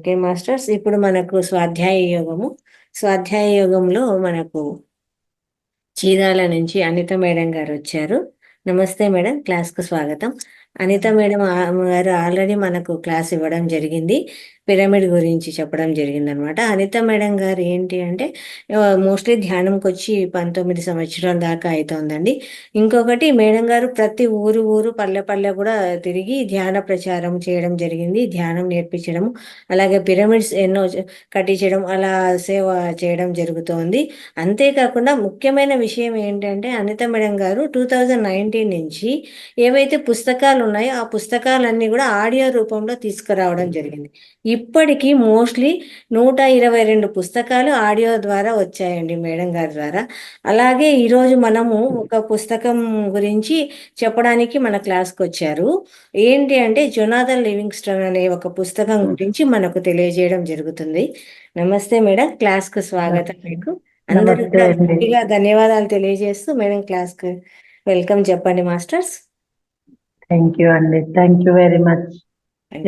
Okay masters, ఇప్పుడు మనకు స్వాధ్యాయ యోగము. స్వాధ్యాయ యోగంలో మనకు చీరాల నుంచి అనిత మేడం గారు వచ్చారు. నమస్తే మేడం, క్లాస్కు స్వాగతం. అనిత మేడం గారు ఆల్రెడీ మనకు క్లాస్ ఇవ్వడం జరిగింది, పిరమిడ్ గురించి చెప్పడం జరిగింది అనమాట. అనిత మేడం గారు ఏంటి అంటే మోస్ట్లీ ధ్యానంకి వచ్చి 19 సంవత్సరాల దాకా అవుతుందండి. ఇంకొకటి, మేడం గారు ప్రతి ఊరు పల్లె పల్లె కూడా తిరిగి ధ్యాన ప్రచారం చేయడం జరిగింది, ధ్యానం నేర్పించడం, అలాగే పిరమిడ్స్ ఎన్నో కట్టించడం, అలా సేవ చేయడం జరుగుతోంది. అంతేకాకుండా ముఖ్యమైన విషయం ఏంటంటే అనిత మేడం గారు 2019 నుంచి ఏవైతే పుస్తకాలు ఉన్నాయో ఆ పుస్తకాలన్నీ కూడా ఆడియో రూపంలో తీసుకురావడం జరిగింది. ఇప్పటికీ మోస్ట్లీ 122 పుస్తకాలు ఆడియో ద్వారా వచ్చాయండి మేడం గారి ద్వారా. అలాగే ఈరోజు మనము ఒక పుస్తకం గురించి చెప్పడానికి మన క్లాస్కి వచ్చారు. ఏంటి అంటే జొనాథన్ లివింగ్స్టన్ అనే ఒక పుస్తకం గురించి మనకు తెలియజేయడం జరుగుతుంది. నమస్తే మేడం, క్లాస్కు స్వాగతం మీకు. అందరూ నమస్తే కూడా అండి. గట్టిగా ధన్యవాదాలు తెలియజేస్తూ మేడం క్లాస్కి వెల్కమ్ చెప్పండి మాస్టర్స్. థ్యాంక్ యూ అండి. Thank you very much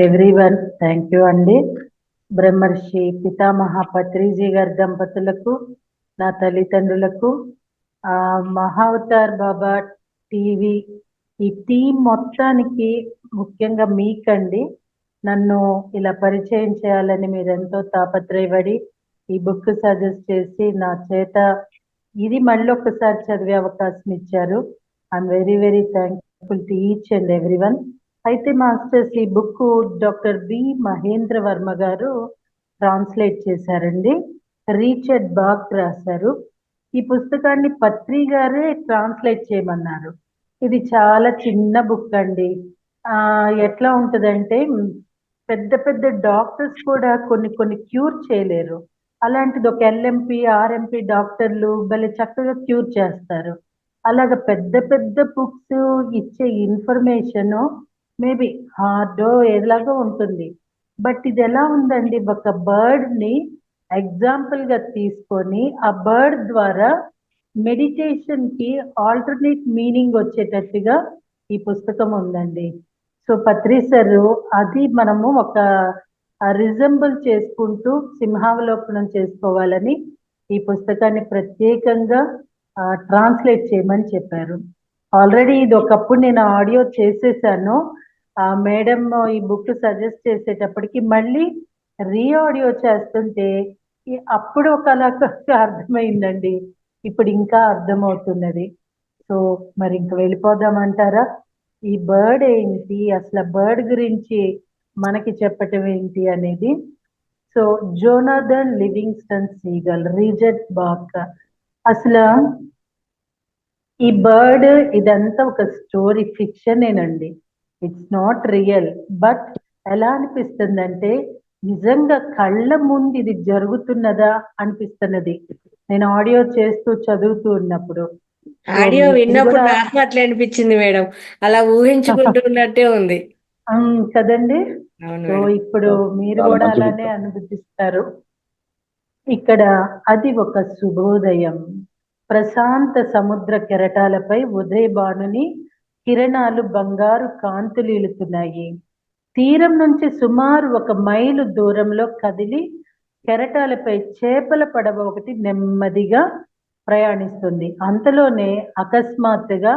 everyone. Thank you అండి. బ్రహ్మర్షి పితామహ పత్రిజీ గారి దంపతులకు, నా తల్లిదండ్రులకు, మహావతార్ బాబా టీవీ, ఈ టీం మొత్తానికి, ముఖ్యంగా మీకండి, నన్ను ఇలా పరిచయం చేయాలని మీరెంతో తాపత్రయపడి ఈ బుక్ సజెస్ట్ చేసి నా చేత ఇది మళ్ళీ ఒకసారి చదివే అవకాశం ఇచ్చారు. I'm very very thankful to each and everyone. అయితే మాస్టర్స్, ఈ book doctor B Mahendra Varma garu translate చేశారండి. రీచర్డ్ బాక్ రాశారు. ఈ పుస్తకాన్ని పత్రి గారే ట్రాన్స్లేట్ చేయమన్నారు. ఇది చాలా చిన్న బుక్ అండి. ఎట్లా ఉంటుందంటే, పెద్ద పెద్ద డాక్టర్స్ కూడా కొన్ని క్యూర్ చేయలేరు. అలాంటిది ఒక ఎల్ఎంపి ఆర్ఎంపి డాక్టర్లు భలే చక్కగా క్యూర్ చేస్తారు. అలాగ పెద్ద పెద్ద బుక్స్ ఇచ్చే ఇన్ఫర్మేషన్ మేబీ హార్డో ఎలాగో ఉంటుంది. బట్ ఇది ఎలా ఉందండి, ఒక బర్డ్ ని ఎగ్జాంపుల్ గా తీసుకొని ఆ బర్డ్ ద్వారా మెడిటేషన్ కి ఆల్టర్నేట్ మీనింగ్ వచ్చేటట్టుగా ఈ పుస్తకం ఉందండి. సో పత్రి సార్, అది మనము ఒక రిజంబుల్ చేసుకుంటూ సింహావలోకనం చేసుకోవాలని ఈ పుస్తకాన్ని ప్రత్యేకంగా ట్రాన్స్లేట్ చేయమని చెప్పారు. ఆల్రెడీ ఇది ఒకప్పుడు నేను ఆడియో చేసేసాను. మేడం ఈ బుక్ సజెస్ట్ చేసేటప్పటికి మళ్ళీ ఆడియో చేస్తుంటే అప్పుడు ఒకలాగా అర్థమైందండి, ఇప్పుడు ఇంకా అర్థమవుతున్నది. సో మరి ఇంక వెళ్ళిపోదామంటారా? ఈ బర్డ్ ఏంటి, అసలు బర్డ్ గురించి మనకి చెప్పటం ఏంటి అనేది. So Jonathan Livingston Seagull, Richard Bach. అసలు ఈ బర్డ్ ఇదంతా ఒక స్టోరీ ఫిక్షనేనండి, ఇట్స్ నాట్ రియల్. బట్ ఎలా అనిపిస్తుందంటే నిజంగా కళ్ళ ముందు ఇది జరుగుతున్నదా అనిపిస్తున్నది నేను ఆడియో చేస్తూ చదువుతూ ఉన్నప్పుడు. ఆడియో ఇది విన్నప్పుడు కూడా నాకు అట్లా అనిపించింది మేడం, అలా ఊహించుకుంటున్నట్టే ఉంది. కదండి. అవును సో మేడం. ఇప్పుడు మీరు కూడా అలానే అనుభూతిస్తారు. ఇక్కడ అది ఒక శుభోదయం. ప్రశాంత సముద్ర కెరటాలపై ఉదయభానుని కిరణాలు బంగారు కాంతులీలుతున్నాయి. తీరం నుంచి సుమారు 1 మైలు దూరంలో కదిలి కెరటాలపై చేపల పడవ ఒకటి నెమ్మదిగా ప్రయాణిస్తుంది. అంతలోనే అకస్మాత్తుగా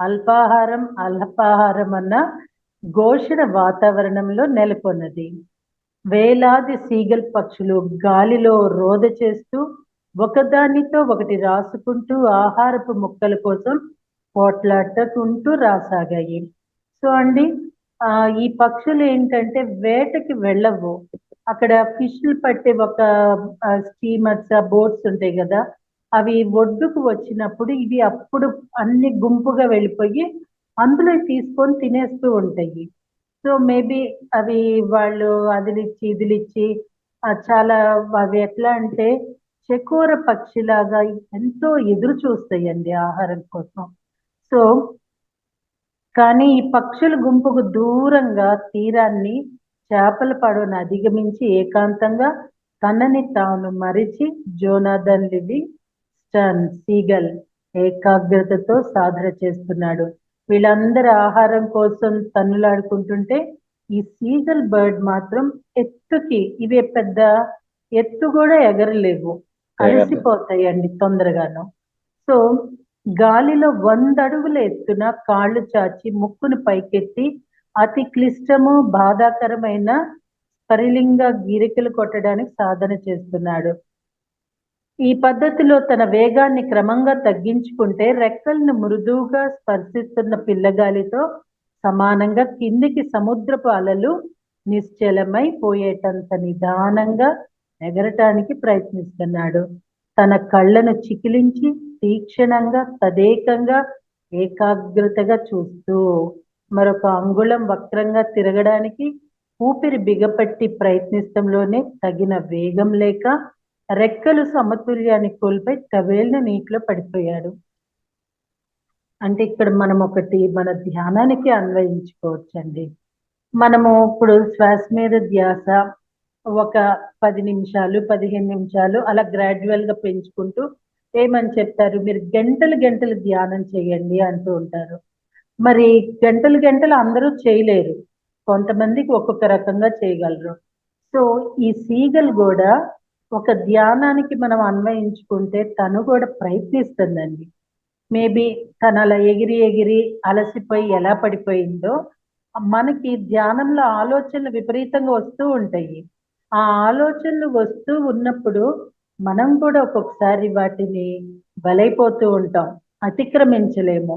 అల్పాహారం అన్న ఘోషణ వాతావరణంలో నెలకొన్నది. వేలాది సీగల్ పక్షులు గాలిలో రోద చేస్తూ ఒకదానితో ఒకటి రాసుకుంటూ ఆహారపు ముక్కల కోసం పోట్లాడుకుంటూ రాసాగాయి. సో అండి, ఈ పక్షులు ఏంటంటే వేటకి వెళ్ళవు. అక్కడ ఫిష్లు పట్టే ఒక స్టీమర్స్, బోట్స్ ఉంటాయి కదా, అవి ఒడ్డుకు వచ్చినప్పుడు ఇవి అప్పుడు అన్ని గుంపుగా వెళ్ళిపోయి అందులో తీసుకొని తినేస్తూ ఉంటాయి. సో మేబీ అవి వాళ్ళు అదిలిచ్చి ఇదిలిచ్చి చాలా, అవి ఎట్లా అంటే చకోర పక్షిలాగా ఎంతో ఎదురు చూస్తాయండి ఆహారం కోసం. సో కానీ ఈ పక్షుల గుంపుకు దూరంగా తీరాన్ని చేపల పడవను అధిగమించి ఏకాంతంగా తనని తాను మరిచి జోనాథన్ లివింగ్స్టన్ సీగల్ ఏకాగ్రతతో సాధన చేస్తున్నాడు. వీళ్ళందరూ ఆహారం కోసం తన్నులాడుకుంటుంటే ఈ సీగల్ బర్డ్ మాత్రం ఎత్తుకి, ఇవే పెద్ద ఎత్తు కూడా ఎగరలేవు, అలసిపోతాయండి తొందరగాను. సో గాలిలో 100 అడుగుల ఎత్తున కాళ్ళు చాచి ముక్కును పైకెత్తి అతి క్లిష్టము బాధాకరమైన పరిలింగ గీరికలు కొట్టడానికి సాధన చేస్తున్నాడు. ఈ పద్ధతిలో తన వేగాన్ని క్రమంగా తగ్గించుకుంటే రెక్కలను మృదువుగా స్పర్శిస్తున్న పిల్లగాలితో సమానంగా కిందికి సముద్రపు అలలు నిశ్చలమై పోయేటంత నిదానంగా ఎగరటానికి ప్రయత్నిస్తున్నాడు. తన కళ్ళను చికిలించి తీక్షణంగా తదేకంగా ఏకాగ్రతగా చూస్తూ మరొక అంగుళం వక్రంగా తిరగడానికి ఊపిరి బిగపట్టి ప్రయత్నిస్తంలోనే తగిన వేగం లేక రెక్కలు సమతుల్యాన్ని కోల్పోయి కవేళ్ళ నీటిలో పడిపోయాడు. అంటే ఇక్కడ మనం ఒకటి మన ధ్యానానికి అన్వయించుకోవచ్చండి. మనము ఇప్పుడు శ్వాస మీద ధ్యాస ఒక 10 నిమిషాలు 15 నిమిషాలు అలా గ్రాడ్యువల్ గా పెంచుకుంటూ ఏమని చెప్తారు, మీరు గంటలు గంటలు ధ్యానం చేయండి అంటూ ఉంటారు. మరి గంటలు గంటలు అందరూ చేయలేరు, కొంతమందికి ఒక్కొక్క రకంగా చేయగలరు. సో ఈ సీగల్ కూడా ఒక ధ్యానానికి మనం అన్వయించుకుంటే తను కూడా ప్రయత్నిస్తుందండి. మేబీ తను అలా ఎగిరి ఎగిరి అలసిపోయి ఎలా పడిపోయిందో, మనకి ధ్యానంలో ఆలోచనలు విపరీతంగా వస్తూ ఉంటాయి. ఆ ఆలోచనలు వస్తూ ఉన్నప్పుడు మనం కూడా ఒక్కొక్కసారి వాటిని బలైపోతూ ఉంటాం, అతిక్రమించలేము.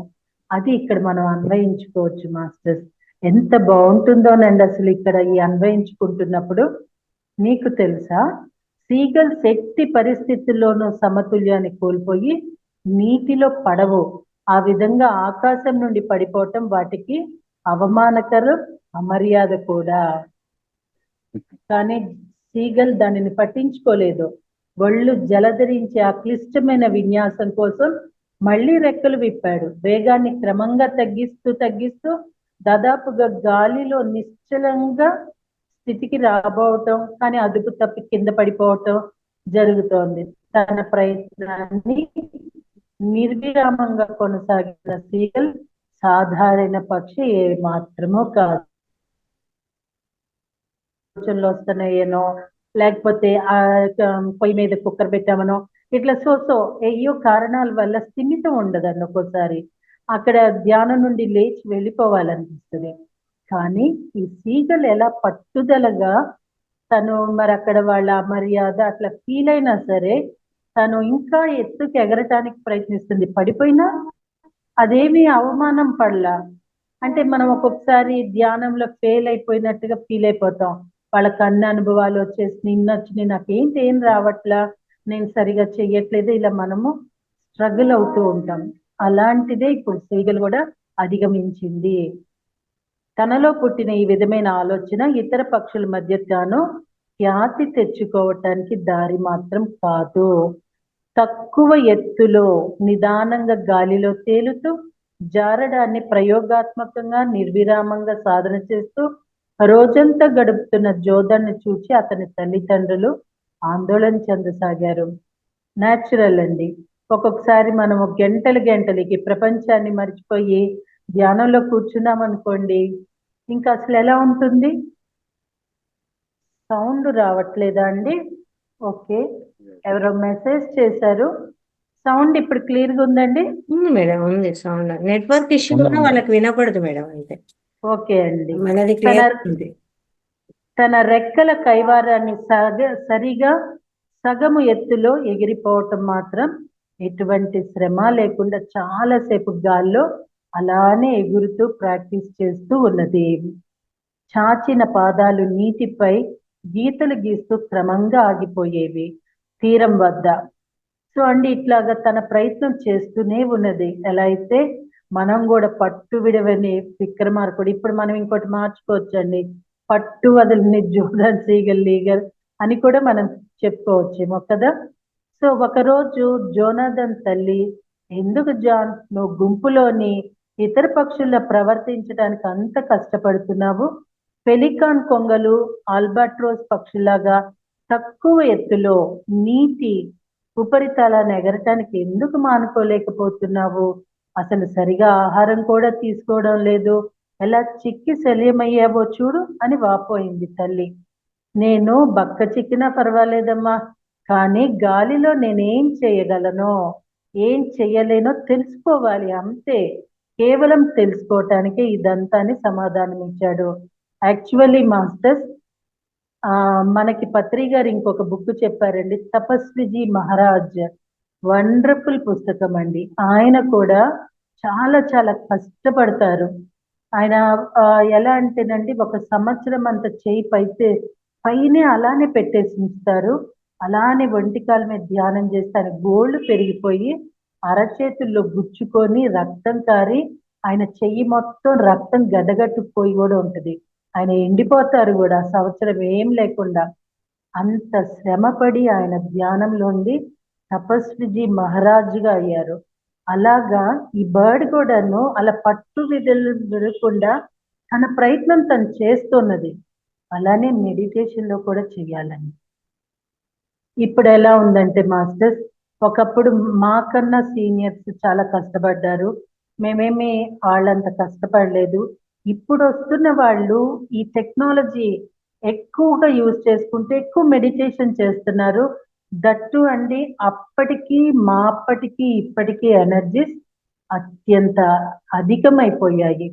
అది ఇక్కడ మనం అన్వయించుకోవచ్చు మాస్టర్స్. ఎంత బాగుంటుందోనండి అసలు ఇక్కడ ఈ అన్వయించుకుంటున్నప్పుడు. నీకు తెలుసా, సీగల్ శక్తి పరిస్థితుల్లోనూ సమతుల్యాన్ని కోల్పోయి నీటిలో పడవు. ఆ విధంగా ఆకాశం నుండి పడిపోవటం వాటికి అవమానకరం, అమర్యాద కూడా. కానీ సీగల్ దానిని పట్టించుకోలేదు. ఒళ్ళు జలధరించి ఆ క్లిష్టమైన విన్యాసం కోసం మళ్ళీ రెక్కలు విప్పాడు. వేగాన్ని క్రమంగా తగ్గిస్తూ దాదాపుగా గాలిలో నిశ్చలంగా స్థితికి రాబోవటం, కానీ అదుపు తప్పి కింద పడిపోవటం జరుగుతోంది. తన ప్రయత్నాన్ని నిర్విరామంగా కొనసాగిన సీగల్ సాధారణ పక్షి ఏ మాత్రమూ కాదు. ఆలోచనలు వస్తున్నాయేనో, లేకపోతే ఆ పొయ్యి మీద కుక్కర్ పెట్టామనో, ఇట్లా సో ఏయో కారణాల వల్ల స్థిమితం ఉండదండి. ఒక్కోసారి అక్కడ ధ్యానం నుండి లేచి వెళ్ళిపోవాలనిపిస్తుంది. కానీ ఈ సీగల్ ఎలా పట్టుదలగా తను మరి అక్కడ వాళ్ళ మర్యాద అట్లా ఫీల్ అయినా సరే తను ఇంకా ఎత్తుకి ఎగరటానికి ప్రయత్నిస్తుంది. పడిపోయినా అదేమీ అవమానం పడలా. అంటే మనం ఒక్కొక్కసారి ధ్యానంలో ఫెయిల్ అయిపోయినట్టుగా ఫీల్ అయిపోతాం. వాళ్ళకి అన్ని అనుభవాలు వచ్చేసి నిన్నొచ్చి నాకేంటి ఏం రావట్లా, నేను సరిగా చెయ్యట్లేదు, ఇలా మనము స్ట్రగుల్ అవుతూ ఉంటాం. అలాంటిదే ఇప్పుడు సీగల్ కూడా అధిగమించింది. తనలో పుట్టిన ఈ విధమైన ఆలోచన ఇతర పక్షుల మధ్య తాను ఖ్యాతి తెచ్చుకోవటానికి దారి మాత్రం కాదు. తక్కువ ఎత్తులో నిదానంగా గాలిలో తేలుతూ జారడాన్ని ప్రయోగాత్మకంగా నిర్విరామంగా సాధన చేస్తూ రోజంతా గడుపుతున్న జోధన్ని చూసి అతని తల్లిదండ్రులు ఆందోళన చెందసాగారు. న్యాచురల్ అండి. ఒక్కొక్కసారి మనము గంటలకి ప్రపంచాన్ని మర్చిపోయి ధ్యానంలో కూర్చున్నాం అనుకోండి, ఇంకా అసలు ఎలా ఉంటుంది? సౌండ్ రావట్లేదా అండి? ఓకే, ఎవరో మెసేజ్ చేశారు. సౌండ్ ఇప్పుడు క్లియర్ గా ఉందండి? ఉంది మేడం, ఉంది సౌండ్. నెట్వర్క్ ఇష్యూ కూడా వాళ్ళకి వినపడదు మేడం. అంతే. ఓకే అండి. మనది క్లియర్ ఉంది. తన రెక్కల కైవారాన్ని సరిగా సగము ఎత్తులో ఎగిరిపోవటం మాత్రం ఎటువంటి శ్రమ లేకుండా చాలాసేపు గాల్లో అలానే ఎగురుతూ ప్రాక్టీస్ చేస్తూ ఉన్నది. చాచిన పాదాలు నీటిపై గీతలు గీస్తూ క్రమంగా ఆగిపోయేవి తీరం వద్ద. సో అండి ఇట్లాగా తన ప్రయత్నం చేస్తూనే ఉన్నది. ఎలా అయితే మనం కూడా పట్టు విడవని విక్రమార్కుడు, ఇప్పుడు మనం ఇంకోటి మార్చుకోవచ్చండి, పట్టు వదలని జోర్డాన్ సీగల్ లీగల్ అని కూడా మనం చెప్పుకోవచ్చేమో కదా. సో ఒకరోజు జోనాథన్ తల్లి, ఎందుకు జాన్ నువ్వు గుంపులోని ఇతర పక్షుల్లో ప్రవర్తించడానికి అంత కష్టపడుతున్నావు? పెలికాన్ కొంగలు ఆల్బాట్రోస్ పక్షులాగా తక్కువ ఎత్తులో నీటి ఉపరితలాన్ని ఎగరటానికి ఎందుకు మానుకోలేకపోతున్నావు? అసలు సరిగా ఆహారం కూడా తీసుకోవడం లేదు, ఎలా చిక్కి శల్యమయ్యావో చూడు అని వాపోయింది తల్లి. నేను బక్క చిక్కినా పర్వాలేదమ్మా, కానీ గాలిలో నేనేం చేయగలనో ఏం చెయ్యలేనో తెలుసుకోవాలి అంతే. కేవలం తెలుసుకోవటానికే ఇదంతా అని సమాధానం ఇచ్చాడు. యాక్చువల్లీ మాస్టర్స్, మనకి పత్రి గారు ఇంకొక బుక్ చెప్పారండి, తపస్విజీ మహారాజ్. వండర్ఫుల్ పుస్తకం అండి. ఆయన కూడా చాలా చాలా కష్టపడతారు. ఆయన ఎలా అంటేనండి, ఒక సంవత్సరం అంత చేయి పైనే అలానే పెట్టేసి ఉంచుతారు. అలానే ఒంటికాల మీద ధ్యానం చేస్తే ఆయన గోళ్ళు పెరిగిపోయి అరచేతుల్లో గుచ్చుకొని రక్తం కారి ఆయన చెయ్యి మొత్తం రక్తం గడ్డగట్టుకుపోయి కూడా ఉంటది. ఆయన ఎండిపోతారు కూడా సంవత్సరం ఏం లేకుండా. అంత శ్రమపడి ఆయన ధ్యానంలో ఉండి తపస్విజీ మహారాజుగా అయ్యారు. అలాగా ఈ బర్డ్ కూడాను అలా పట్టు విడకుండా తన ప్రయత్నం తను చేస్తున్నది. అలానే మెడిటేషన్ లో కూడా చెయ్యాలని. ఇప్పుడు ఎలా ఉందంటే మాస్టర్స్, ఒకప్పుడు మాకన్నా సీనియర్స్ చాలా కష్టపడ్డారు, మేమేమి వాళ్ళంత కష్టపడలేదు. ఇప్పుడు వస్తున్న వాళ్ళు ఈ టెక్నాలజీ ఎక్కువగా యూజ్ చేసుకుంటే ఎక్కువ మెడిటేషన్ చేస్తున్నారు. దట్టు అండి, అప్పటికి అప్పటికి ఇప్పటికీ ఎనర్జీస్ అత్యంత అధికమైపోయాయి.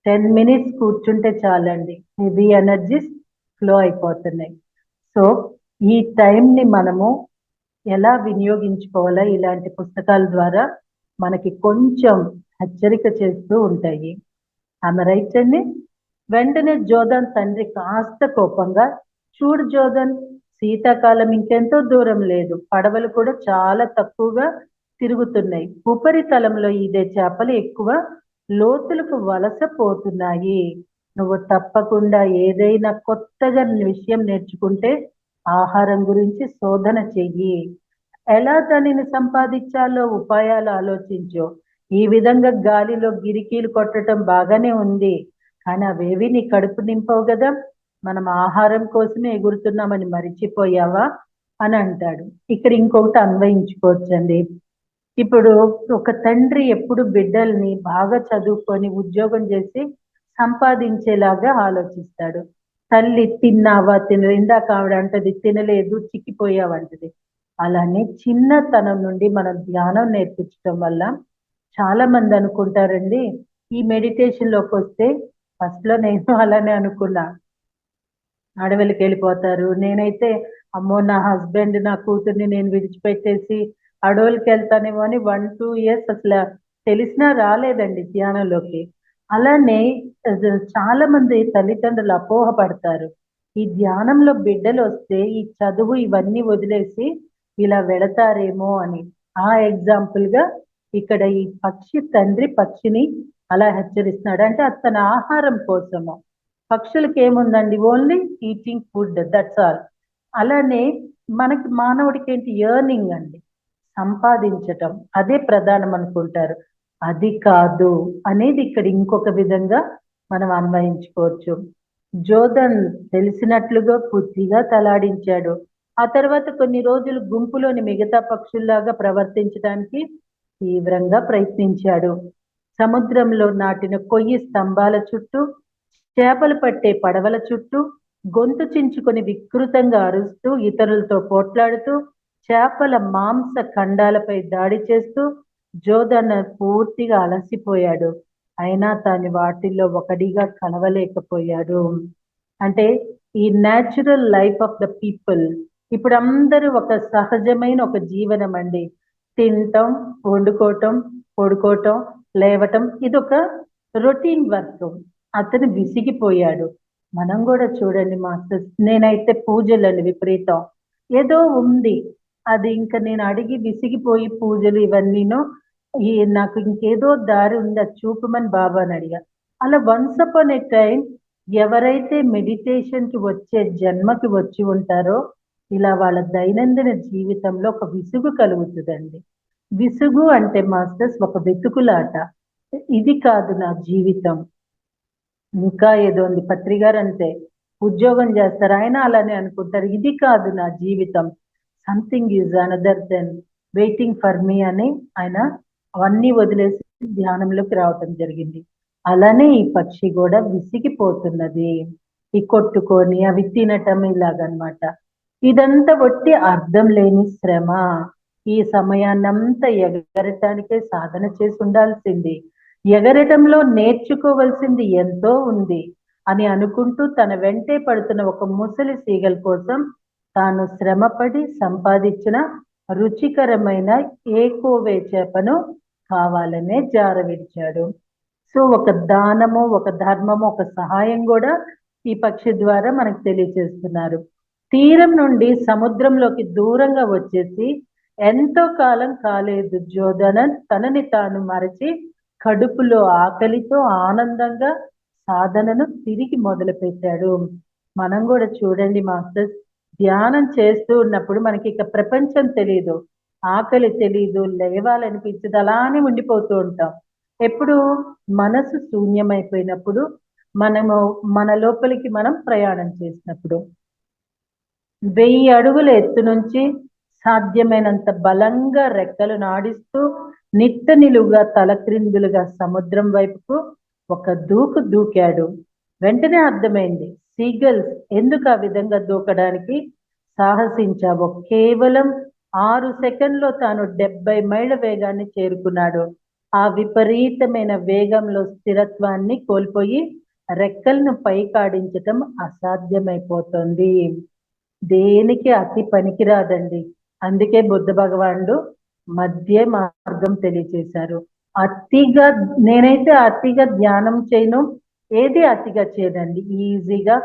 10 minutes కూర్చుంటే చాలండి, హెవీ ఎనర్జీస్ ఫ్లో అయిపోతున్నాయి. సో ఈ టైంని మనము ఎలా వినియోగించుకోవాలా, ఇలాంటి పుస్తకాల ద్వారా మనకి కొంచెం హెచ్చరిక చేస్తూ ఉంటాయి. ఆమె రైట్ అండి. వెంటనే జోధన్ తండ్రి కాస్త కోపంగా, చూడు జోధన్, శీతాకాలం ఇంకెంతో దూరం లేదు, పడవలు కూడా చాలా తక్కువగా తిరుగుతున్నాయి, ఉపరితలంలో ఇదే చేపలు ఎక్కువ లోతులకు వలస పోతున్నాయి. నువ్వు తప్పకుండా ఏదైనా కొత్తగా విషయం నేర్చుకుంటే ఆహారం గురించి శోధన చెయ్యి, ఎలా దానిని సంపాదించాలో ఉపాయాలు ఆలోచించు. ఈ విధంగా గాలిలో గిరికీలు కొట్టడం బాగానే ఉంది, కానీ అవేవి నీ కడుపు నింపవు కదా, మనం ఆహారం కోసమే ఎగురుతున్నామని మరిచిపోయావా అని అంటాడు. ఇక్కడ ఇంకొకటి అన్వయించుకోవచ్చండి. ఇప్పుడు ఒక తండ్రి ఎప్పుడు బిడ్డల్ని బాగా చదువుకొని ఉద్యోగం చేసి సంపాదించేలాగా ఆలోచిస్తాడు. తల్లి తిన్నావా ఇందాక ఆవిడ అంటది తినలేదు చిక్కిపోయావంటది. అలానే చిన్నతనం నుండి మనం ధ్యానం నేర్పించడం వల్ల చాలా మంది అనుకుంటారండి, ఈ మెడిటేషన్ లోకి వస్తే, ఫస్ట్ లో నేను అలానే అనుకున్నా, అడవులకి వెళ్ళిపోతారు. నేనైతే అమ్మో నా హస్బెండ్ నా కూతుర్ని నేను విడిచిపెట్టేసి అడవులకి వెళ్తానేమో అని 1-2 years అసలు తెలిసినా రాలేదండి ధ్యానంలోకి. అలానే చాలా మంది తల్లిదండ్రులు అపోహపడతారు, ఈ ధ్యానంలో బిడ్డలు వస్తే ఈ చదువు ఇవన్నీ వదిలేసి ఇలా వెళతారేమో అని. ఆ ఎగ్జాంపుల్ గా ఇక్కడ ఈ పక్షి తండ్రి పక్షిని అలా హెచ్చరిస్తున్నాడు. అంటే అతని ఆహారం కోసము. పక్షులకి ఏముందండి, only eating food, that's all. అలానే మనకి మానవుడికి ఏంటి, ఎర్నింగ్ అండి, సంపాదించటం, అదే ప్రధానం అనుకుంటారు. అది కాదు అనేది ఇక్కడ ఇంకొక విధంగా మనం అన్వయించుకోవచ్చు. జోధన్ తెలిసినట్లుగా బుద్ధిగా తలాడించాడు. ఆ తర్వాత కొన్ని రోజులు గుంపులోని మిగతా పక్షుల్లాగా ప్రవర్తించడానికి తీవ్రంగా ప్రయత్నించాడు. సముద్రంలో నాటిన కొయ్యి స్తంభాల చుట్టూ, చేపలు పట్టే పడవల చుట్టూ గొంతు చించుకొని వికృతంగా అరుస్తూ, ఇతరులతో పోట్లాడుతూ, చేపల మాంస ఖండాలపై దాడి చేస్తూ జోధన్ పూర్తిగా అలసిపోయాడు. అయినా తాను వాటిల్లో ఒకటిగా కలవలేకపోయాడు. అంటే ఈ natural life of the people, ఇప్పుడు అందరూ ఒక సహజమైన ఒక జీవనం అండి. తినటం, వండుకోవటం, పడుకోవటం, లేవటం, ఇదొక రొటీన్ వర్క్. అతను విసిగిపోయాడు. మనం కూడా చూడండి మాస్టర్స్, నేనైతే పూజలని విపరీతం ఏదో ఉంది, అది ఇంకా నేను అడిగి విసిగిపోయి పూజలు ఇవన్నీను, నాకు ఇంకేదో దారి ఉంది అది చూపమని బాబాని అడిగా. అలా వన్స్ అపాన్ ఏ టైం ఎవరైతే మెడిటేషన్ కి వచ్చే జన్మకి వచ్చి ఉంటారో ఇలా వాళ్ళ దైనందిన జీవితంలో ఒక విసుగు కలుగుతుందండి. విసుగు అంటే మాస్టర్స్ ఒక వెతుకులాట. ఇది కాదు నా జీవితం, ఇంకా ఏదో ఉంది. పత్రిగారు అంతే, ఉద్యోగం చేస్తారు, ఆయన అలానే అనుకుంటారు, ఇది కాదు నా జీవితం, something is another then waiting for me అని ఆయన అవన్నీ వదిలేసి ధ్యానంలోకి రావటం జరిగింది. అలానే ఈ పక్షి కూడా విసిగిపోతున్నది. ఈ కొట్టుకొని అవి తినటం ఇలాగనమాట. ఇదంతా ఒట్టి అర్థం లేని శ్రమ. ఈ సమయాన్నంతా ఎగరటానికే సాధన చేసి ఉండాల్సింది. ఎగరటంలో నేర్చుకోవలసింది ఎంతో ఉంది అని అనుకుంటూ తన వెంటే పడుతున్న ఒక ముసలి సీగల కోసం తాను శ్రమపడి సంపాదించిన రుచికరమైన ఏకోవే చేపను కావాలనే జారవిడిచాడు. సో ఒక దానము, ఒక ధర్మము, ఒక సహాయం కూడా ఈ పక్షి ద్వారా మనకు తెలియజేస్తున్నారు. తీరం నుండి సముద్రంలోకి దూరంగా వచ్చేసి ఎంతో కాలం కాలేదు జోధన తనని తాను మరచి కడుపులో ఆకలితో ఆనందంగా సాధనను తిరిగి మొదలు పెట్టాడు. మనం కూడా చూడండి మాస్టర్స్, ధ్యానం చేస్తూ ఉన్నప్పుడు మనకి ఇక ప్రపంచం తెలియదు, ఆకలి తెలియదు, లేవాలనిపించదు, అలానే ఉండిపోతూ ఉంటాం. ఎప్పుడు మనసు శూన్యమైపోయినప్పుడు, మనము మన లోపలికి మనం ప్రయాణం చేసినప్పుడు 1000 అడుగుల ఎత్తు నుంచి సాధ్యమైనంత బలంగా రెక్కలు నాడిస్తూ నిట్ట నిలువుగా తలక్రిందులుగా సముద్రం వైపుకు ఒక దూకు దూకాడు. వెంటనే అర్థమైంది సీగల్స్ ఎందుకు ఆ విధంగా దూకడానికి సాహసించావో. కేవలం 6 సెకండ్లో తాను 70 మైళ్ళ వేగాన్ని చేరుకున్నాడు. ఆ విపరీతమైన వేగంలో స్థిరత్వాన్ని కోల్పోయి రెక్కలను పైకాడించటం అసాధ్యమైపోతుంది. దేనికి అతి పనికిరాదండి. అందుకే బుద్ధ భగవానుడు మధ్య మార్గం తెలియచేశారు. అతిగా నేనైతే అతిగా ధ్యానం చేయను, ఏది అతిగా చేయదండి. ఈజీగా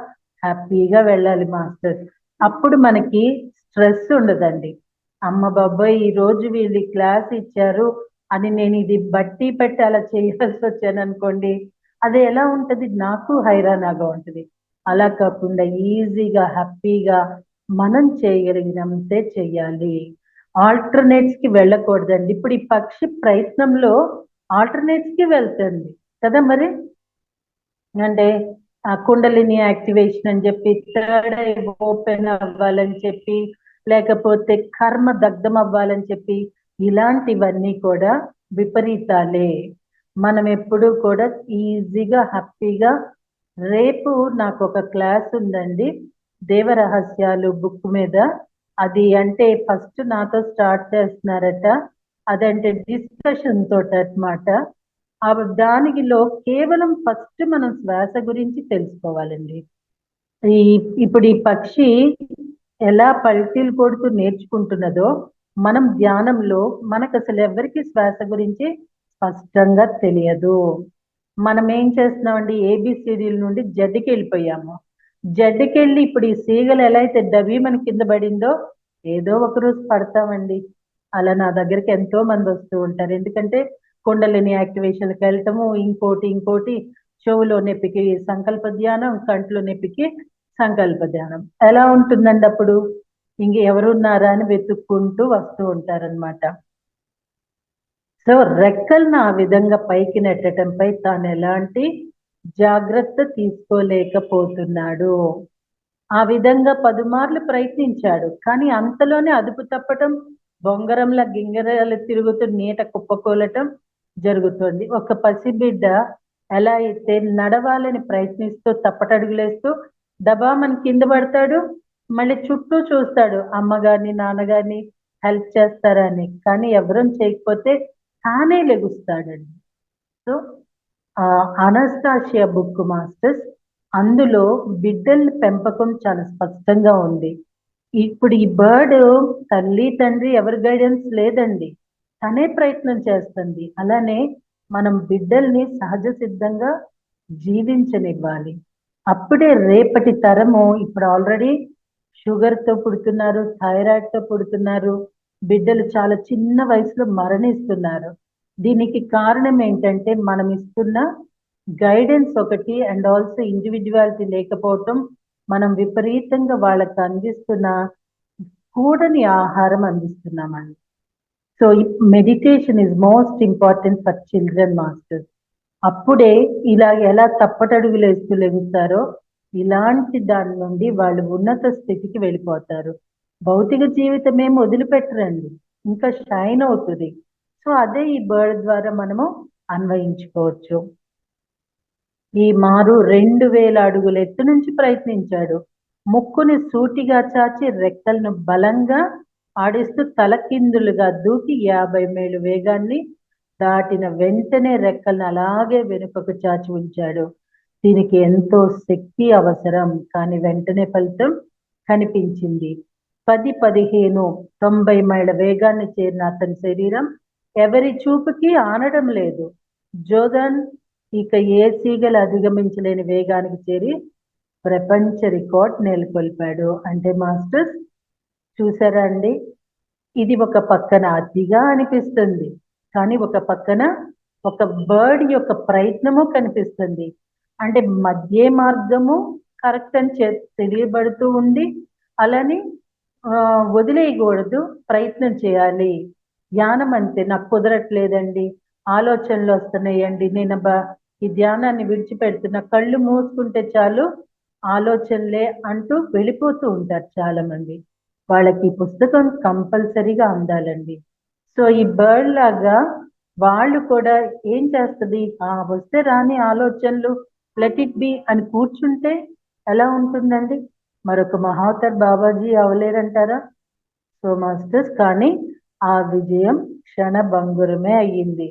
హ్యాపీగా వెళ్ళాలి మాస్టర్. అప్పుడు మనకి స్ట్రెస్ ఉండదండి. అమ్మ బాబాయ్ ఈ రోజు వీళ్ళు క్లాస్ ఇచ్చారు అని నేను ఇది బట్టి పెట్టి అలా చేయాల్సి వచ్చాను అనుకోండి, అది ఎలా ఉంటది, నాకు హైరానాగా ఉంటది. అలా కాకుండా ఈజీగా హ్యాపీగా మనం చేయగలిగినంతే చెయ్యాలి. ఆల్టర్నేట్స్ కి వెళ్ళకూడదండి. ఇప్పుడు ఈ పక్షి ప్రయత్నంలో ఆల్టర్నేట్స్ కి వెళ్తుంది కదా మరి. అంటే ఆ కుండలిని యాక్టివేషన్ అని చెప్పి, థర్డ్ ఐ ఓపెన్ అవ్వాలని చెప్పి, లేకపోతే కర్మ దగ్ధం అవ్వాలని చెప్పి, ఇలాంటివన్నీ కూడా విపరీతాలే. మనం ఎప్పుడూ కూడా ఈజీగా హ్యాపీగా. రేపు నాకు ఒక క్లాస్ ఉందండి, దేవరహస్యాలు బుక్ మీద. అది అంటే ఫస్ట్ నాతో స్టార్ట్ చేస్తున్నారట. అదంటే డిస్కషన్ తోటి అన్నమాట. దానిలో కేవలం ఫస్ట్ మనం శ్వాస గురించి తెలుసుకోవాలండి. ఇప్పుడు ఈ పక్షి ఎలా పల్టీలు కొడుతూ నేర్చుకుంటున్నదో, మనం ధ్యానంలో మనకు అసలు ఎవరికి శ్వాస గురించి స్పష్టంగా తెలియదు. మనం ఏం చేస్తున్నామండి, ఏబిసిడీల నుండి జడ్కి వెళ్ళిపోయాము. జడ్కి వెళ్ళి ఇప్పుడు ఈ సీగలు ఎలా అయితే డబీ మన కింద పడిందో, ఏదో ఒక రోజు పడతామండి. అలా నా దగ్గరికి ఎంతో మంది వస్తూ ఉంటారు. ఎందుకంటే కుండలిని యాక్టివేషన్కి వెళ్ళటము, ఇంకోటి చెవులో నొప్పికి సంకల్ప ధ్యానం, కంట్లో నొప్పికి సంకల్ప ధ్యానం. ఎలా ఉంటుందండి అప్పుడు, ఇంక ఎవరున్నారా అని వెతుక్కుంటూ వస్తూ ఉంటారనమాట. సో రెక్కలను ఆ విధంగా పైకి నెట్టడంపై తాను ఎలాంటి జాగ్రత్త తీసుకోలేకపోతున్నాడు. ఆ విధంగా 10 మార్లు ప్రయత్నించాడు, కానీ అంతలోనే అదుపు తప్పటం, బొంగరంలా గింగరాలు తిరుగుతూ నీట కుప్పకూలటం జరుగుతుంది. ఒక పసిబిడ్డ ఎలా అయితే నడవాలని ప్రయత్నిస్తూ తప్పటడుగులేస్తూ దబామని కింద పడతాడు, మళ్ళీ చుట్టూ చూస్తాడు అమ్మగారిని నాన్నగారిని హెల్ప్ చేస్తారని, కానీ ఎవరం చేయకపోతే తానే లెగుస్తాడండి. సో అనస్తాషియా బుక్ మాస్టర్స్, అందులో బిడ్డల పెంపకం చాలా స్పష్టంగా ఉంది. ఇప్పుడు ఈ బర్డ్ తల్లి తండ్రి ఎవరి గైడెన్స్ లేదండి, తనే ప్రయత్నం చేస్తుంది. అలానే మనం బిడ్డల్ని సహజ సిద్ధంగా జీవించనివ్వాలి. అప్పుడే రేపటి తరము, ఇప్పుడు ఆల్రెడీ షుగర్తో పుడుతున్నారు, థైరాయిడ్తో పుడుతున్నారు, బిడ్డలు చాలా చిన్న వయసులో మరణిస్తున్నారు. దీనికి కారణం ఏంటంటే మనం ఇస్తున్న గైడెన్స్ ఒకటి, అండ్ ఆల్సో ఇండివిజువాలిటీ లేకపోవటం. మనం విపరీతంగా వాళ్ళకి అందిస్తున్న కూడని ఆహారం అందిస్తున్నామండి. So meditation is most important for children masters. అప్పుడే ఇలా ఎలా తప్పటడుగులు వేస్తూ లెగుతారో, ఇలాంటి దాని నుండి వాళ్ళు ఉన్నత స్థితికి వెళ్ళిపోతారు. భౌతిక జీవితం ఏం వదిలిపెట్టరండి, ఇంకా షైన్ అవుతుంది. సో అదే ఈ బర్డ్ ద్వారా మనము అన్వయించుకోవచ్చు. ఈ మారు 2000 అడుగుల ఎత్తు నుంచి ప్రయత్నించాడు. ముక్కుని సూటిగా చాచి రెక్కలను బలంగా ఆడిస్తూ తలకిందులుగా దూకి 50 మైలు వేగాన్ని దాటిన వెంటనే రెక్కలను అలాగే వెనుకకు చాచి ఉంచాడు. దీనికి ఎంతో శక్తి అవసరం, కానీ వెంటనే ఫలితం కనిపించింది. 10, 15, 90 మైళ్ళ వేగాన్ని చేరిన అతని శరీరం ఎవరి చూపుకి ఆనడం లేదు. జోర్దాన్ ఇక ఏ సీగలు అధిగమించలేని వేగానికి చేరి ప్రపంచ రికార్డ్ నెలకొల్పాడు. అంటే మాస్టర్స్ చూసారా అండి, ఇది ఒక పక్కన అతిగా అనిపిస్తుంది, కానీ ఒక పక్కన ఒక బర్డ్ యొక్క ప్రయత్నము కనిపిస్తుంది. అంటే మధ్య మార్గము కరెక్ట్ అని తెలియబడుతూ ఉంది. అలానే వదిలేయకూడదు, ప్రయత్నం చేయాలి. ధ్యానం అంతే, నాకు కుదరట్లేదండి, ఆలోచనలు వస్తున్నాయండి, నేను ఈ ధ్యానాన్ని విడిచిపెడుతున్న, కళ్ళు మూసుకుంటే చాలు ఆలోచనలే అంటూ వెళ్ళిపోతూ ఉంటారు చాలా మంది. వాళ్ళకి ఈ పుస్తకం కంపల్సరీగా అందాలండి. సో ఈ బర్డ్ లాగా వాళ్ళు కూడా ఏం చేస్తుంది, వస్తే రాని ఆలోచనలు, లెట్ ఇట్ బి అని కూర్చుంటే ఎలా ఉంటుందండి? మరొక మహావతార్ బాబాజీ అవలేరంటారా? సో మాస్టర్స్, కానీ ఆ విజయం క్షణభంగురమే అయ్యింది.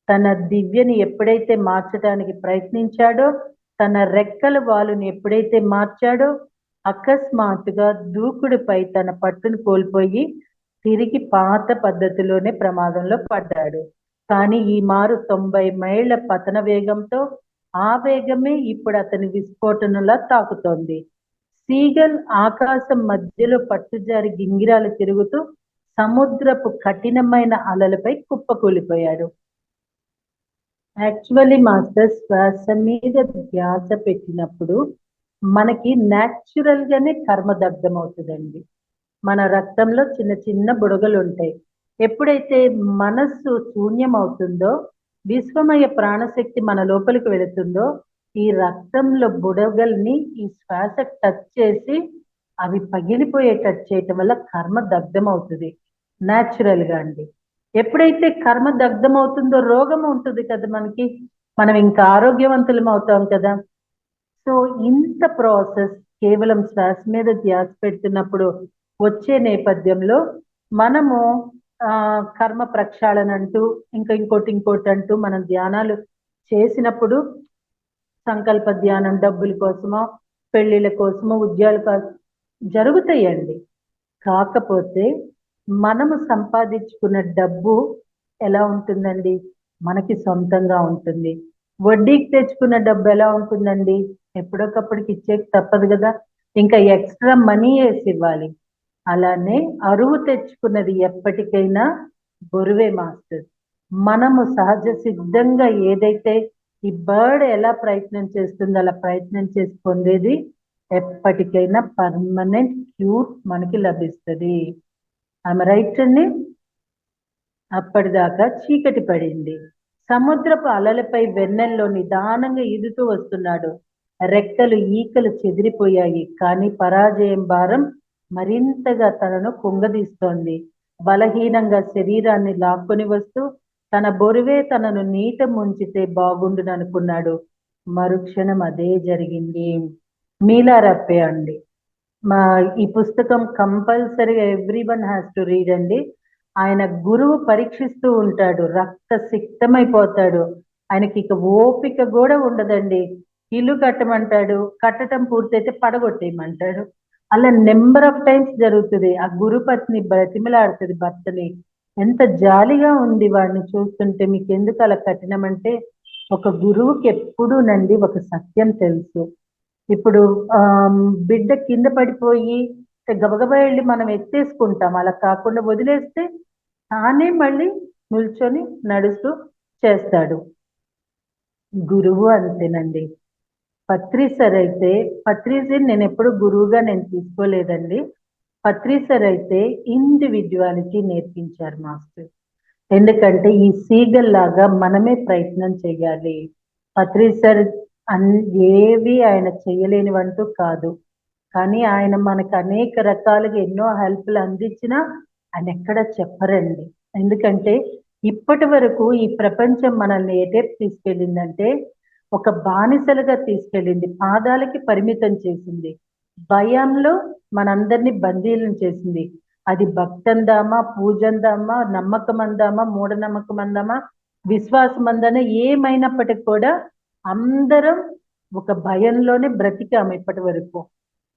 తన దివ్యని ఎప్పుడైతే మార్చడానికి ప్రయత్నించాడో, తన రెక్కల వాలుని ఎప్పుడైతే మార్చాడో, అకస్మాత్తుగా దూకుడుపై తన పట్టును కోల్పోయి తిరిగి పాత పద్ధతిలోనే ప్రమాదంలో పడ్డాడు. కానీ ఈ మారు 90 మైళ్ళ పతన వేగంతో, ఆ వేగమే ఇప్పుడు అతని విస్ఫోటనలా తాకుతోంది. సీగల్ ఆకాశం మధ్యలో పట్టుజారి గింగిరాలు తిరుగుతూ సముద్రపు కఠినమైన అలలపై కుప్పకూలిపోయాడు. యాక్చువల్లీ మాస్టర్, శ్వాస మీద ధ్యాస పెట్టినప్పుడు మనకి న్యాచురల్ గానే కర్మదగ్ధం అవుతుందండి. మన రక్తంలో చిన్న చిన్న బుడగలు ఉంటాయి. ఎప్పుడైతే మనస్సు శూన్యం అవుతుందో, విశ్వమయ ప్రాణశక్తి మన లోపలికి వెళుతుందో, ఈ రక్తంలో బుడగల్ని ఈ శ్వాస టచ్ చేసి అవి పగిలిపోయే టచ్ చేయటం వల్ల కర్మ దగ్ధం అవుతుంది న్యాచురల్ గా అండి. ఎప్పుడైతే కర్మ దగ్ధం అవుతుందో రోగం ఉంటుంది కదా మనకి, మనం ఇంకా ఆరోగ్యవంతులం అవుతాం కదా. సో ఇంత ప్రాసెస్ కేవలం శ్వాస మీద ధ్యాస పెడుతున్నప్పుడు వచ్చే నేపథ్యంలో మనము కర్మ ప్రక్షాళన అంటూ ఇంకోటి అంటూ మనం ధ్యానాలు చేసినప్పుడు, సంకల్ప ధ్యానం డబ్బుల కోసమో, పెళ్లిళ్ళ కోసమో, ఉద్యోగాల కోసం జరుగుతాయండి. కాకపోతే మనము సంపాదించుకున్న డబ్బు ఎలా ఉంటుందండి? మనకి సొంతంగా ఉంటుంది. వడ్డీకి తెచ్చుకున్న డబ్బు ఎలా ఉంటుందండి? ఎప్పటికప్పటికి ఇచ్చేకి తప్పదు కదా, ఇంకా ఎక్స్ట్రా మనీ వేసి ఇవ్వాలి. అలానే అరువు తెచ్చుకున్నది ఎప్పటికైనా బరువే మాస్టర్. మనము సహజ సిద్ధంగా ఏదైతే ఈ బర్డ్ ఎలా ప్రయత్నం చేస్తుందో అలా ప్రయత్నం చేసి పొందేది ఎప్పటికైనా పర్మనెంట్ క్యూర్ మనకి లభిస్తుంది. ఆమె రైట్ అండి. అప్పటిదాకా చీకటి పడింది. సముద్రపు అలలపై వెన్నెల్లో నిదానంగా ఈదుతూ వస్తున్నాడు. రెక్కలు ఈకలు చెదిరిపోయాయి, కానీ పరాజయం భారం మరింతగా తనను కుంగదీస్తోంది. బలహీనంగా శరీరాన్ని లాక్కొని వస్తూ తన బొరువే తనను నీట ముంచితే బాగుండుననుకున్నాడు. మరుక్షణం అదే జరిగింది. మీలారప్పే అండి. ఈ పుస్తకం కంపల్సరీగా ఎవ్రీవన్ హ్యాస్ టు రీడ్ అండి. ఆయన గురువు పరీక్షిస్తూ ఉంటాడు, రక్త సిక్తమైపోతాడు, ఆయనకి ఇక ఓపిక కూడా ఉండదండి. ఇల్లు కట్టమంటాడు, కట్టడం పూర్తయితే పడగొట్టేయమంటాడు. అలా నెంబర్ ఆఫ్ టైమ్స్ జరుగుతుంది. ఆ గురుపత్ని బ్రతిమలాడుతుంది భర్తని. ఎంత జాలిగా ఉంది వాడిని చూస్తుంటే. మీకు ఎందుకు అలా కఠినమంటే, ఒక గురువుకి ఎప్పుడూనండి ఒక సత్యం తెలుసు. ఇప్పుడు బిడ్డ కింద పడిపోయి గబగబా వెళ్ళి మనం ఎత్తేసుకుంటాం, అలా కాకుండా వదిలేస్తే తానే మళ్ళీ నిల్చొని నడుస్తూ చేస్తాడు. గురువు అంతేనండి. పత్రిసర్ అయితే, పత్రిజీని నేను ఎప్పుడు గురువుగా నేను తీసుకోలేదండి. పత్రిసర్ అయితే ఇండివిజువాలిటీ నేర్పించారు మాస్టర్. ఎందుకంటే ఈ సీగల్ లాగా మనమే ప్రయత్నం చేయాలి. పత్రిసర్ ఏవి ఆయన చేయలేనివంటూ కాదు, కానీ ఆయన మనకు అనేక రకాలుగా ఎన్నో హెల్ప్లు అందించినా ఆయన ఎక్కడ చెప్పరండి. ఎందుకంటే ఇప్పటి వరకు ఈ ప్రపంచం మనల్ని ఎటేపు తీసుకెళ్ళిందంటే, ఒక బానిసలుగా తీసుకెళ్ళింది, పాదాలకి పరిమితం చేసింది, భయంలో మనందరినీ బందీలను చేసింది. అది భక్తందామా, పూజందామా, నమ్మకం అందామా, మూఢనమ్మకం అందామా, విశ్వాసం అందామా, ఏమైనప్పటికీ కూడా అందరం ఒక భయంలోనే బ్రతికాము ఇప్పటి వరకు.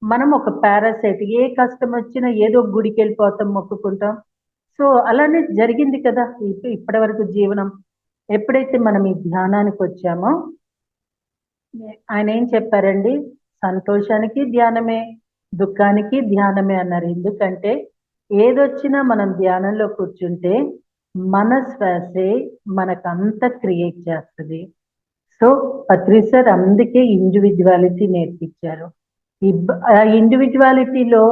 మనం ఒక పారాసైట్, ఏ కష్టం వచ్చినా ఏదో గుడికి వెళ్ళిపోతాం, మొక్కుకుంటాం. సో అలానే జరిగింది కదా ఇప్పటి వరకు జీవనం. ఎప్పుడైతే మనం ఈ ధ్యానానికి వచ్చామో ఆయన ఏం చెప్పారండి, సంతోషానికి ధ్యానమే, దుఃఖానికి ధ్యానమే అన్నారు. ఎందుకంటే ఏదొచ్చినా మనం ధ్యానంలో కూర్చుంటే మన శ్వాసే మనకంత క్రియేట్ చేస్తుంది. సో పత్రి సార్ అందుకే ఇండివిజువాలిటీ నేర్పించారు. ఆ ఇండివిజువాలిటీలో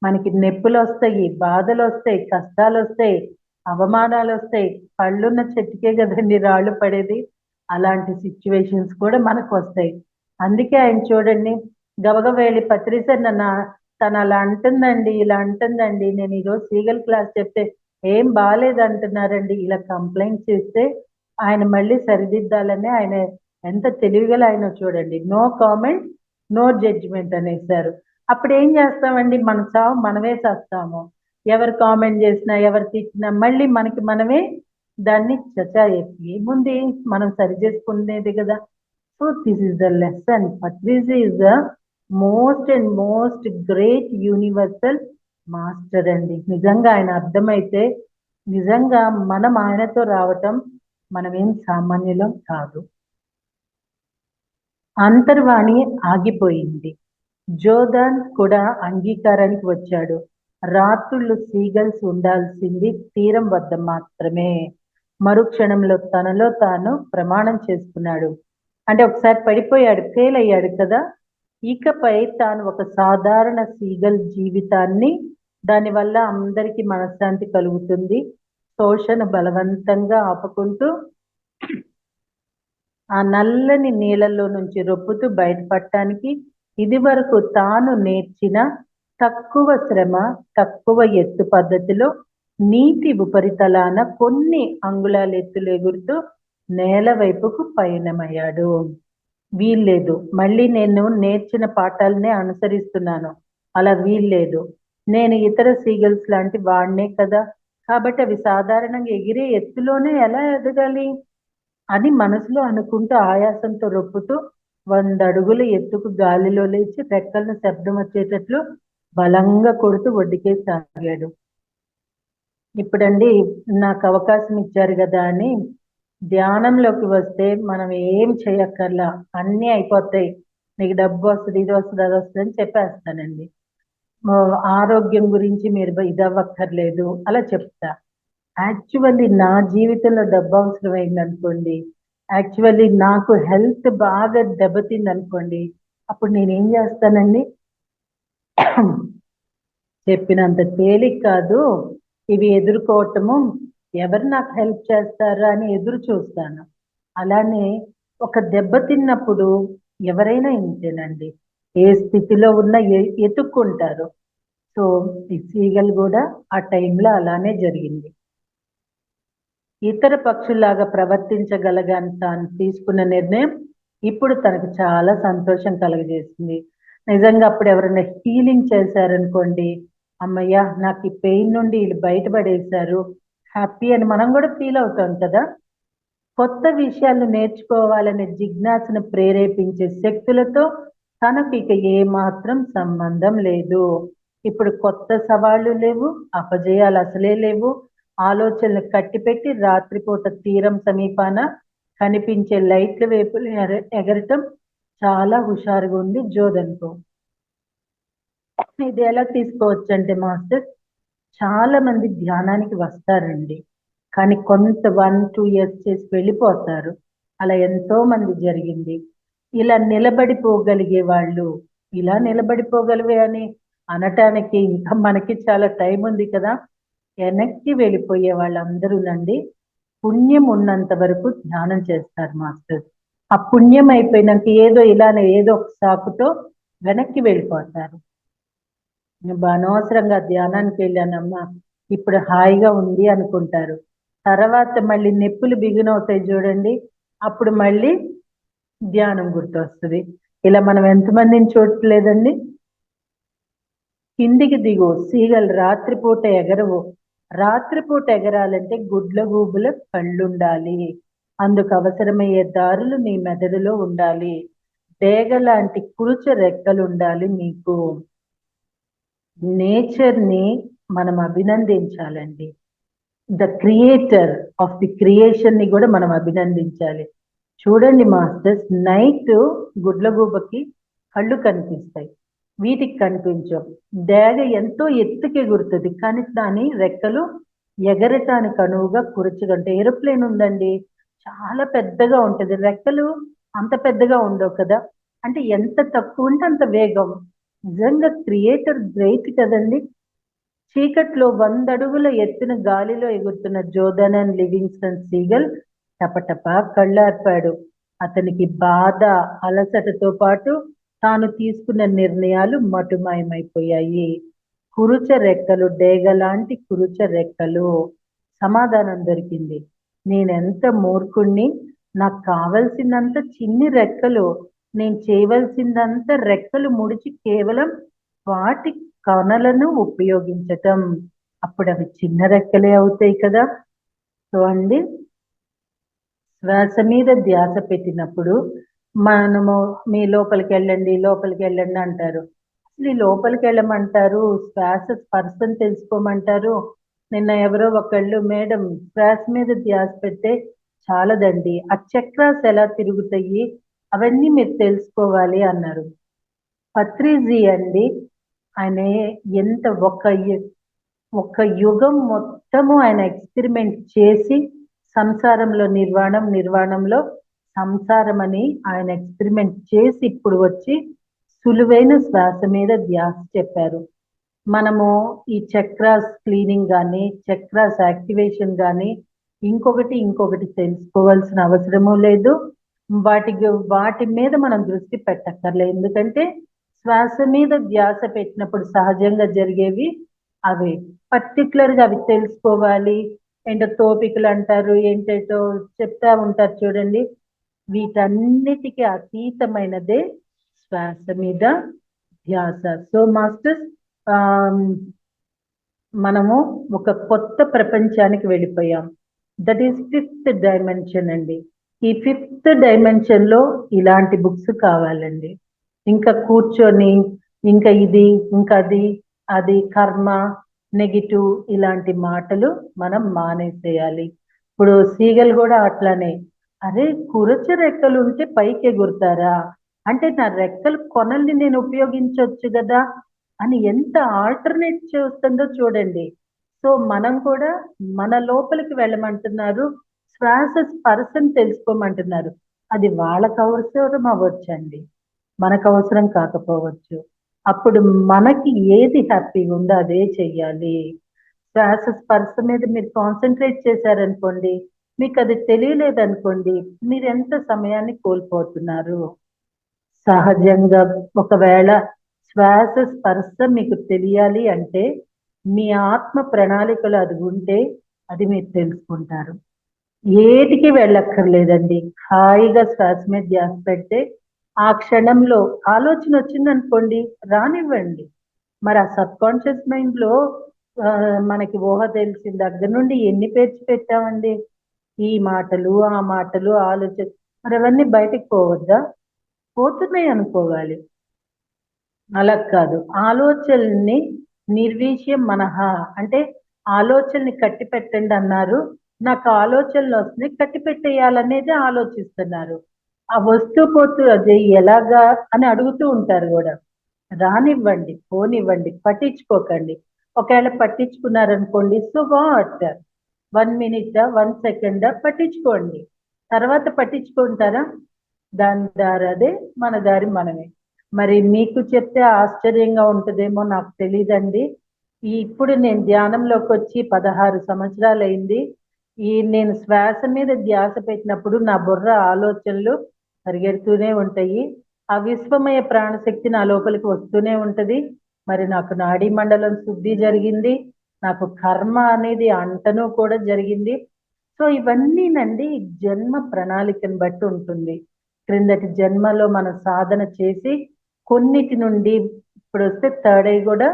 మనకి నొప్పులు వస్తాయి, బాధలు వస్తాయి, కష్టాలు వస్తాయి, అవమానాలు వస్తాయి. పళ్ళున్న చెట్టుకే కదండి రాళ్ళు పడేది. అలాంటి సిచ్యువేషన్స్ కూడా మనకు వస్తాయి. అందుకే ఆయన చూడండి, గబగబ వెళ్ళి పత్రి సార్ తను అలా అంటుందండి, ఇలా అంటుందండి, నేను ఈరోజు సీగల్ క్లాస్ చెప్తే ఏం బాగాలేదు అంటున్నారండి, ఇలా కంప్లైంట్ చేస్తే ఆయన మళ్ళీ సరిదిద్దాలని ఆయన ఎంత తెలివిగల ఆయన చూడండి. నో కామెంట్, నో జడ్జిమెంట్ అనేసారు. అప్పుడు ఏం చేస్తామండి, మన చావు మనమే చేస్తాము. ఎవరు కామెంట్ చేసినా, ఎవరు తిట్టినా మళ్ళీ మనకి మనమే దాన్ని చచా ఏముంది, మనం సరి చేసుకునేది కదా. So this is the lesson. Patriji is the most and most great universal master అండి. నిజంగా ఆయన అర్థమైతే నిజంగా మనం ఆయనతో రావటం మనమేం సామాన్యులం కాదు. అంతర్వాణి ఆగిపోయింది. జోదాన్ కూడా అంగీకారానికి వచ్చాడు. రాత్రుళ్ళు సీగల్స్ ఉండాల్సింది తీరం వద్ద మాత్రమే. మరుక్షణంలో తనలో తాను ప్రమాణం చేసుకున్నాడు. అంటే ఒకసారి పడిపోయాడు, ఫెయిల్ అయ్యాడు కదా, ఇకపై తాను ఒక సాధారణ సీగల్ జీవితాన్ని, దానివల్ల అందరికీ మనశ్శాంతి కలుగుతుంది, శోషణ బలవంతంగా ఆపుకుంటూ ఆ నల్లని నీళ్ళల్లో నుంచి రొప్పుతూ బయటపడటానికి ఇది వరకు తాను నేర్చిన తక్కువ శ్రమ, తక్కువ ఎత్తు పద్ధతిలో నీటి ఉపరితలాన కొన్ని అంగుళాల ఎత్తులు ఎగురుతూ నేల వైపుకు పయనమయ్యాడు. వీల్లేదు, మళ్ళీ నేను నేర్చిన పాఠాలనే అనుసరిస్తున్నాను, అలా వీల్లేదు, నేను ఇతర సీగల్స్ లాంటి వాడినే కదా, కాబట్టి అవి సాధారణంగా ఎగిరే ఎత్తులోనే ఎలా ఎదగాలి అని మనసులో అనుకుంటూ ఆయాసంతో రొప్పుతూ 100 అడుగుల ఎత్తుకు గాలిలో లేచి రెక్కలను శబ్దం వచ్చేటట్లు బలంగా కొడుతూ ఒడ్డుకే సాగాడు. ఇప్పుడండి నాకు అవకాశం ఇచ్చారు కదా అని ధ్యానంలోకి వస్తే మనం ఏం చేయక్కర్లా, అన్నీ అయిపోతాయి, మీకు డబ్బు వస్తుంది, ఇది వస్తుంది, అది వస్తుంది అని చెప్పేస్తానండి. ఆరోగ్యం గురించి మీరు ఇది అవ్వక్కర్లేదు అలా చెప్తా. యాక్చువల్లీ నా జీవితంలో డబ్బు అవసరమైంది అనుకోండి, యాక్చువల్లీ నాకు హెల్త్ బాగా దెబ్బతింది అనుకోండి, అప్పుడు నేనేం చేస్తానండి, చెప్పినంత తేలిక కాదు ఇవి ఎదుర్కోవటము, ఎవరు నాకు హెల్ప్ చేస్తారా అని ఎదురు చూస్తాను. అలానే ఒక దెబ్బతిన్నప్పుడు ఎవరైనా ఇంతేనండి, ఏ స్థితిలో ఉన్నా ఎత్తుక్కుంటారు. సో ఈ సీగల్ కూడా ఆ టైంలో అలానే జరిగింది. ఇతర పక్షుల్లాగా ప్రవర్తించగలగాని తాను తీసుకున్న నిర్ణయం ఇప్పుడు తనకు చాలా సంతోషం కలుగజేస్తుంది. నిజంగా అప్పుడు ఎవరైనా హీలింగ్ చేశారనుకోండి, అమ్మయ్య నాకు ఈ పెయిన్ నుండి వీళ్ళు బయటపడేశారు, హ్యాపీ అని మనం కూడా ఫీల్ అవుతాం కదా. కొత్త విషయాలు నేర్చుకోవాలనే జిజ్ఞాసను ప్రేరేపించే శక్తులతో తనకు ఇక ఏమాత్రం సంబంధం లేదు. ఇప్పుడు కొత్త సవాళ్లు లేవు, అపజయాలు అసలే లేవు. ఆలోచనలు కట్టిపెట్టి రాత్రిపూట తీరం సమీపాన కనిపించే లైట్ల వైపు ఎగరటం చాలా హుషారుగా ఉంది జోదన్కు. ఇది ఎలా తీసుకోవచ్చు అంటే మాస్టర్, చాలా మంది ధ్యానానికి వస్తారండి, కానీ కొంత 1-2 years చేసి వెళ్ళిపోతారు. అలా ఎంతో మంది జరిగింది. ఇలా నిలబడిపోగలిగే వాళ్ళు, ఇలా నిలబడిపోగలివే అని అనటానికి ఇంకా మనకి చాలా టైం ఉంది కదా, వెనక్కి వెళ్ళిపోయే వాళ్ళందరూనండి పుణ్యం ఉన్నంత వరకు ధ్యానం చేస్తారు మాస్టర్. ఆ పుణ్యం అయిపోయినాక ఏదో ఇలానే ఏదో ఒక సాకుతో వెనక్కి వెళ్ళిపోతారు. అనవసరంగా ధ్యానానికి వెళ్ళానమ్మా, ఇప్పుడు హాయిగా ఉంది అనుకుంటారు. తర్వాత మళ్ళీ నొప్పులు బిగునవుతాయి చూడండి, అప్పుడు మళ్ళీ ధ్యానం గుర్తొస్తుంది. ఇలా మనం ఎంతమందిని చూడట్లేదండి? కిందికి దిగు, సీగలు రాత్రిపూట ఎగరవు. రాత్రిపూట ఎగరాలంటే గుడ్లగూబుల కళ్ళుండాలి. అందుకు అవసరమయ్యే దారులు నీ మెదడులో ఉండాలి. డేగ లాంటి కురుచ రెక్కలు ఉండాలి మీకు. నేచర్ ని మనం అభినందించాలండి. The creator of the creation ని కూడా మనం అభినందించాలి. చూడండి మాస్టర్స్, నైట్ గుడ్లగూబకి కళ్ళు కనిపిస్తాయి, వీటికి కనిపించవు. డేగ ఎంతో ఎత్తుకి ఎగురుతుంది, కానీ దాని రెక్కలు ఎగరటానికి అనువుగా కురచుగంటే. ఏరోప్లేన్ ఉందండి, చాలా పెద్దగా ఉంటుంది, రెక్కలు అంత పెద్దగా ఉండవు కదా. అంటే ఎంత తక్కువ ఉంటే అంత వేగం. నిజంగా క్రియేటర్ గ్రేట్ కదండి. చీకట్లో 100 అడుగుల ఎత్తున గాలిలో ఎగురుతున్న జోర్డాన్ లివింగ్స్టన్ సీగల్ టపటప కళ్ళార్పాడు. అతనికి బాధ, అలసటతో పాటు తాను తీసుకున్న నిర్ణయాలు మటుమాయమైపోయాయి. కురుచ రెక్కలు, డేగలాంటి కురుచ రెక్కలు. సమాధానం దొరికింది. నేనెంత మూర్ఖుణ్ణి, నాకు కావలసినంత చిన్ని రెక్కలు, నేను చేయవలసిందంత రెక్కలు ముడిచి కేవలం వాటి కణలను ఉపయోగించటం. అప్పుడు అవి చిన్న రెక్కలే అవుతాయి కదా. సో అండి, శ్వాస మీద ధ్యాస పెట్టినప్పుడు మనము మీ లోపలికి వెళ్ళండి అంటారు. అసలు ఈ లోపలికి వెళ్ళమంటారు, శ్వాస స్పర్శను తెలుసుకోమంటారు. నిన్న ఎవరో ఒకళ్ళు, మేడం శ్వాస మీద ధ్యాస పెడితే చాలదండి, ఆ చక్రాస్ ఎలా తిరుగుతాయి అవన్నీ మీరు తెలుసుకోవాలి అన్నారు. పత్రిజీ అండి, ఆయన ఎంత ఒక యుగం మొత్తము ఆయన ఎక్స్పెరిమెంట్ చేసి సంసారంలో నిర్వాణం, నిర్వాణంలో సంసారం అని ఆయన ఎక్స్పెరిమెంట్ చేసి ఇప్పుడు వచ్చి సులువైన శ్వాస మీద ధ్యాస చెప్పారు. మనము ఈ చక్రాస్ క్లీనింగ్ కానీ, చక్రాస్ యాక్టివేషన్ కానీ ఇంకొకటి తెలుసుకోవాల్సిన అవసరము లేదు. వాటి మీద మనం దృష్టి పెట్టక్కర్లేదు. ఎందుకంటే శ్వాస మీద ధ్యాస పెట్టినప్పుడు సహజంగా జరిగేవి అవి. పర్టికులర్ గా అవి తెలుసుకోవాలి. ఏంటో తోపికలు అంటారు, ఏంటేటో చెప్తా ఉంటారు చూడండి. వీటన్నిటికీ అతీతమైనదే శ్వాస మీద ధ్యాస. సో మాస్టర్స్, మనము ఒక కొత్త ప్రపంచానికి వెళ్ళిపోయాం. దట్ ఈస్ 5th డైమెన్షన్ అండి. ఈ 5th డైమెన్షన్ లో ఇలాంటి బుక్స్ కావాలండి. ఇంకా కూర్చొని ఇంకా ఇది ఇంకా అది కర్మ, నెగిటివ్ ఇలాంటి మాటలు మనం మానేసేయాలి. ఇప్పుడు సీగలు కూడా అట్లానే, అరే కురచ రెక్కలు ఉంటే పైకి ఎగురుతారా, అంటే నా రెక్కలు కొనల్ని నేను ఉపయోగించవచ్చు కదా అని ఎంత ఆల్టర్నేట్ చేస్తుందో చూడండి. సో మనం కూడా మన లోపలికి వెళ్ళమంటున్నారు, శ్వాస స్పర్శను తెలుసుకోమంటున్నారు. అది వాళ్ళకు అవసరం అవ్వచ్చండి, మనకు అవసరం కాకపోవచ్చు. అప్పుడు మనకి ఏది హ్యాపీగా ఉందో అదే చెయ్యాలి. శ్వాస స్పర్శ మీద మీరు కాన్సన్ట్రేట్ చేశారనుకోండి, మీకు అది తెలియలేదనుకోండి, మీరు ఎంత సమయాన్ని కోల్పోతున్నారు. సహజంగా ఒకవేళ శ్వాస స్పర్శ మీకు తెలియాలి అంటే మీ ఆత్మ ప్రణాళికలు అది ఉంటే అది మీరు తెలుసుకుంటారు. ఏటికి వెళ్ళక్కర్లేదండి, హాయిగా శ్వాస మీద ధ్యాస పెడితే ఆ క్షణంలో ఆలోచన వచ్చిందనుకోండి, రానివ్వండి. మరి ఆ సబ్ కాన్షియస్ మైండ్ లో మనకి ఊహ తెలిసిన దగ్గర నుండి ఎన్ని పేర్చి పెట్టామండి, ఈ మాటలు ఆ మాటలు ఆలోచన, మరి అవన్నీ బయటకు పోవద్దా? పోతున్నాయి అనుకోవాలి. అలా కాదు, ఆలోచనల్ని నిర్వీర్యం మనహ అంటే ఆలోచనని కట్టి పెట్టండి అన్నారు. నాకు ఆలోచనలు వస్తున్నాయి, కట్టి పెట్టేయాలనేది ఆలోచిస్తున్నారు. ఆ వస్తూ పోతూ అది ఎలాగా అని అడుగుతూ ఉంటారు కూడా. రానివ్వండి, పోనివ్వండి, పట్టించుకోకండి. ఒకవేళ పట్టించుకున్నారనుకోండి, సో వాట్, 1 minute 1 second పట్టించుకోండి. తర్వాత పట్టించుకుంటారా, దాని దారి అదే, మన దారి మనమే. మరి మీకు చెప్తే ఆశ్చర్యంగా ఉంటుందేమో నాకు తెలియదండి. ఇప్పుడు నేను ధ్యానంలోకి వచ్చి 16 సంవత్సరాలు అయింది. నేను శ్వాస మీద ధ్యాస పెట్టినప్పుడు నా బుర్ర ఆలోచనలు పరిగెడుతూనే ఉంటాయి. ఆ విశ్వమయ ప్రాణశక్తి నా లోపలికి వస్తూనే ఉంటది. మరి నాకు నాడీ మండలం శుద్ధి జరిగింది, నాకు కర్మ అనేది అంటను కూడా జరిగింది. సో ఇవన్నీనండి జన్మ ప్రణాళికను బట్టి ఉంటుంది. క్రిందటి జన్మలో మనం సాధన చేసి కొన్నిటి నుండి ఇప్పుడు వస్తే థర్డ్ ఐ కూడా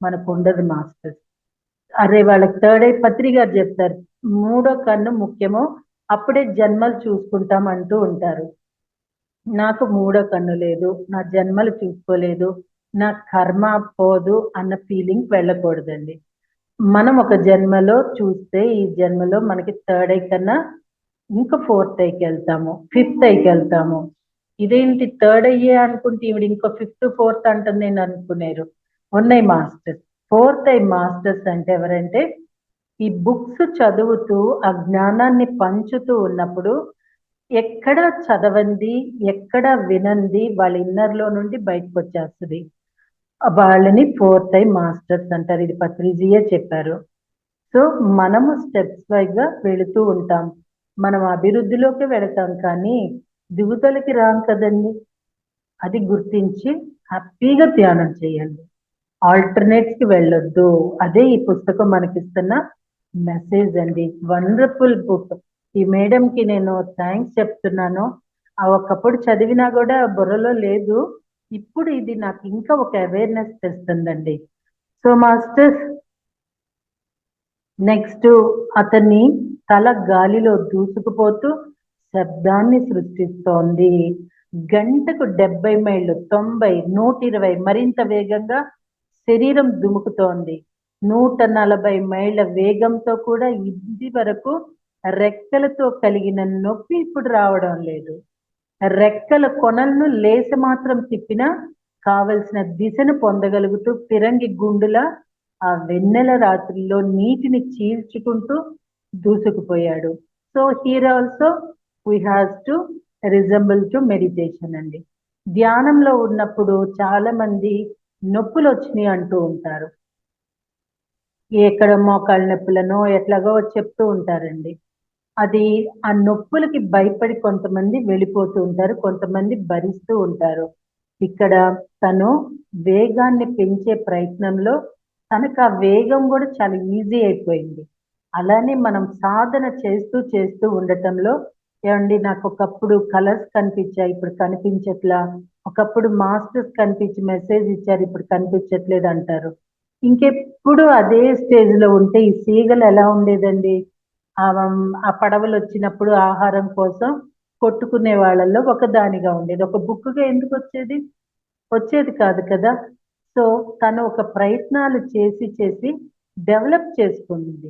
మనకు ఉండదు మాస్టర్స్. అరే వాళ్ళకి థర్డ్ ఐ పత్రి గారు చెప్తారు, 3వ కన్ను ముఖ్యమో అప్పుడే జన్మలు చూసుకుంటాం అంటూ ఉంటారు. నాకు 3వ కన్ను లేదు, నా జన్మలు చూసుకోలేదు, నా కర్మ పోదు అన్న ఫీలింగ్ వెళ్ళకూడదండి. మనం ఒక జన్మలో చూస్తే ఈ జన్మలో మనకి థర్డ్ ఐ కన్నా ఇంకా 4th ఐకి వెళ్తాము, 5th ఐకి వెళ్తాము. ఇదేంటి థర్డ్ అయ్యే అనుకుంటే ఈవిడ ఇంకో 5th 4th అంటుంది నేను అనుకునేరు. ఉన్నాయి మాస్టర్స్. 4th ఐ మాస్టర్స్ అంటే ఎవరంటే ఈ బుక్స్ చదువుతూ ఆ జ్ఞానాన్ని పంచుతూ ఉన్నప్పుడు ఎక్కడ చదవంది ఎక్కడ వినంది వాళ్ళ ఇన్నర్లో నుండి బయటకు వచ్చేస్తుంది. వాళ్ళని 4th ఐ మాస్టర్స్ అంటారు. ఇది పత్రిజీయే చెప్పారు. సో మనము స్టెప్స్ వైజ్ గా వెళుతూ ఉంటాం. మనం అభివృద్ధిలోకి వెళతాం కానీ దిగుదలకి రాం కదండి. అది గుర్తించి హ్యాపీగా ధ్యానం చేయండి. ఆల్టర్నేట్స్ కి వెళ్ళొద్దు. అదే ఈ పుస్తకం మనకిస్తున్న మెసేజ్ అండి. Wonderful book. ఈ మేడం కి నేను థ్యాంక్స్ చెప్తున్నాను. ఒకప్పుడు చదివినా కూడా బుర్రలో లేదు, ఇప్పుడు ఇది నాకు ఇంకా ఒక అవేర్నెస్ తెస్తుందండి. సో మాస్టర్స్, నెక్స్ట్ అతన్ని తల గాలిలో దూసుకుపోతూ శబ్దాన్ని సృష్టిస్తోంది. గంటకు 70 మైళ్ళు, 90, 120 మరింత వేగంగా శరీరం దుముకుతోంది. 140 మైళ్ళ వేగంతో కూడా ఇది వరకు రెక్కలతో కలిగిన నొప్పి ఇప్పుడు రావడం లేదు. రెక్కల కొనలను లేస మాత్రం తిప్పినా కావలసిన దిశను పొందగలుగుతూ ఫిరంగి గుండులా ఆ వెన్నెల రాత్రిలో నీటిని చీల్చుకుంటూ దూసుకుపోయాడు. So here also we has to resemble to meditation అండి. ధ్యానంలో ఉన్నప్పుడు చాలా మంది నొప్పులు వచ్చినాయి అంటూ ఉంటారు. ఎక్కడ మోకాళ్ళ నొప్పులను ఎట్లాగో చెప్తూ ఉంటారండి. అది ఆ నొప్పులకి భయపడి కొంతమంది వెళ్ళిపోతూ ఉంటారు, కొంతమంది భరిస్తూ ఉంటారు. ఇక్కడ తను వేగాన్ని పెంచే ప్రయత్నంలో తనకు ఆ వేగం కూడా చాలా ఈజీ అయిపోయింది. అలానే మనం సాధన చేస్తూ చేస్తూ ఉండటంలో ఏమండి నాకు ఒకప్పుడు కలర్స్ కనిపించాయి, ఇప్పుడు కనిపించట్లా, ఒకప్పుడు మాస్టర్స్ కనిపించి మెసేజ్ ఇచ్చారు, ఇప్పుడు కనిపించట్లేదు అంటారు. ఇంకెప్పుడు అదే స్టేజ్ లో ఉంటే ఈ సీగలు ఎలా ఉండేదండి? ఆ పడవలు వచ్చినప్పుడు ఆహారం కోసం కొట్టుకునే వాళ్ళల్లో ఒక దానిగా ఉండేది. ఒక బుక్గా ఎందుకు వచ్చేది? వచ్చేది కాదు కదా. సో తను ఒక ప్రయత్నాలు చేసి చేసి డెవలప్ చేసుకుంది.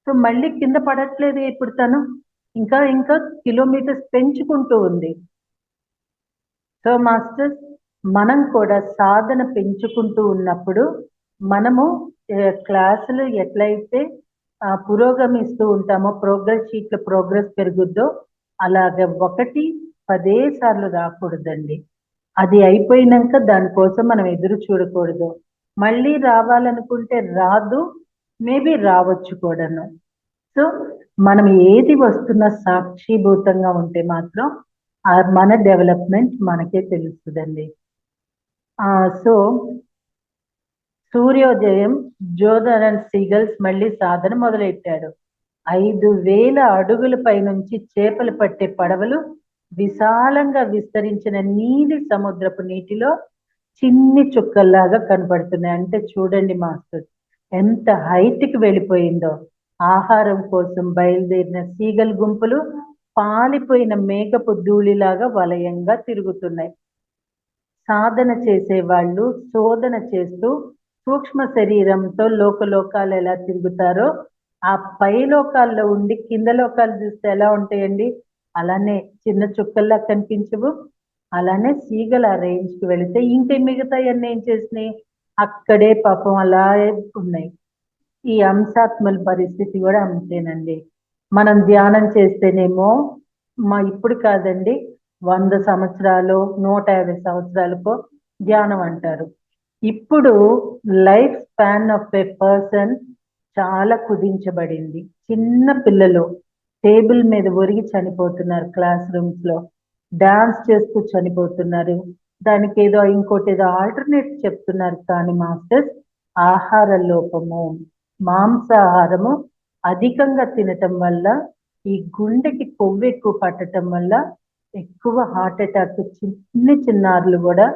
సో మళ్ళీ కింద పడట్లేదు ఇప్పుడు తను, ఇంకా ఇంకా కిలోమీటర్స్ పెంచుకుంటూ ఉంది. సో మాస్టర్స్, మనం కూడా సాధన పెంచుకుంటూ ఉన్నప్పుడు మనము క్లాసులు ఎట్లయితే పురోగమిస్తూ ఉంటామో, ప్రోగ్రెస్ షీట్లో ప్రోగ్రెస్ పెరుగుద్దో అలాగే 1-10 సార్లు రాకూడదండి. అది అయిపోయినాక దానికోసం మనం ఎదురు చూడకూడదు. మళ్ళీ రావాలనుకుంటే రాదు, మేబీ రావచ్చు కూడాను. సో మనం ఏది వస్తున్నా సాక్షిభూతంగా ఉంటే మాత్రం మన డెవలప్మెంట్ మనకే తెలుస్తుందండి. సో సూర్యోదయం జోర్డాన్ సీగల్స్ మళ్ళీ సాధన మొదలెట్టాడు. 5,000 అడుగుల పైనుంచి చేపలు పట్టే పడవలు విశాలంగా విస్తరించిన నీలి సముద్రపు నీటిలో చిన్ని చుక్కల్లాగా కనపడుతున్నాయి. అంటే చూడండి మాస్టర్, ఎంత హైట్కి వెళ్ళిపోయిందో. ఆహారం కోసం బయలుదేరిన సీగల్ గుంపులు పాలిపోయిన మేఘపు ధూళిలాగా వలయంగా తిరుగుతున్నాయి. సాధన చేసే వాళ్ళు శోధన చేస్తూ సూక్ష్మ శరీరంతో లోకాలు ఎలా తిరుగుతారో ఆ పై లోకాల్లో ఉండి కింద లోకాలు చూస్తే ఎలా ఉంటాయండి? అలానే చిన్న చుక్కల్లా కనిపించవు. అలానే సీగల ఆ రేంజ్కి వెళితే ఇంకా మిగతా అన్నీ ఏం చేసినాయి? అక్కడే పాపం అలా ఉన్నాయి. ఈ అంశాత్మల పరిస్థితి కూడా అంతేనండి. మనం ధ్యానం చేస్తేనేమో ఇప్పుడు కాదండి, 100 సంవత్సరాలు 150 సంవత్సరాలకో ధ్యానం అంటారు. ఇప్పుడు life span of A person చాలా కుదించబడింది. చిన్న పిల్లలు టేబుల్ మీద ఒరిగి చనిపోతున్నారు, క్లాస్ రూమ్స్ లో డాన్స్ చేస్తూ చనిపోతున్నారు. దానికి ఏదో ఇంకోటి ఏదో ఆల్టర్నేట్ చెప్తున్నారు. కానీ మాస్టర్స్, ఆహార లోపము, మాంసాహారము అధికంగా తినటం వల్ల ఈ గుండెకి కొవ్వు ఎక్కువ పట్టడం వల్ల ఎక్కువ హార్ట్ అటాక్ చిన్నారులు కూడా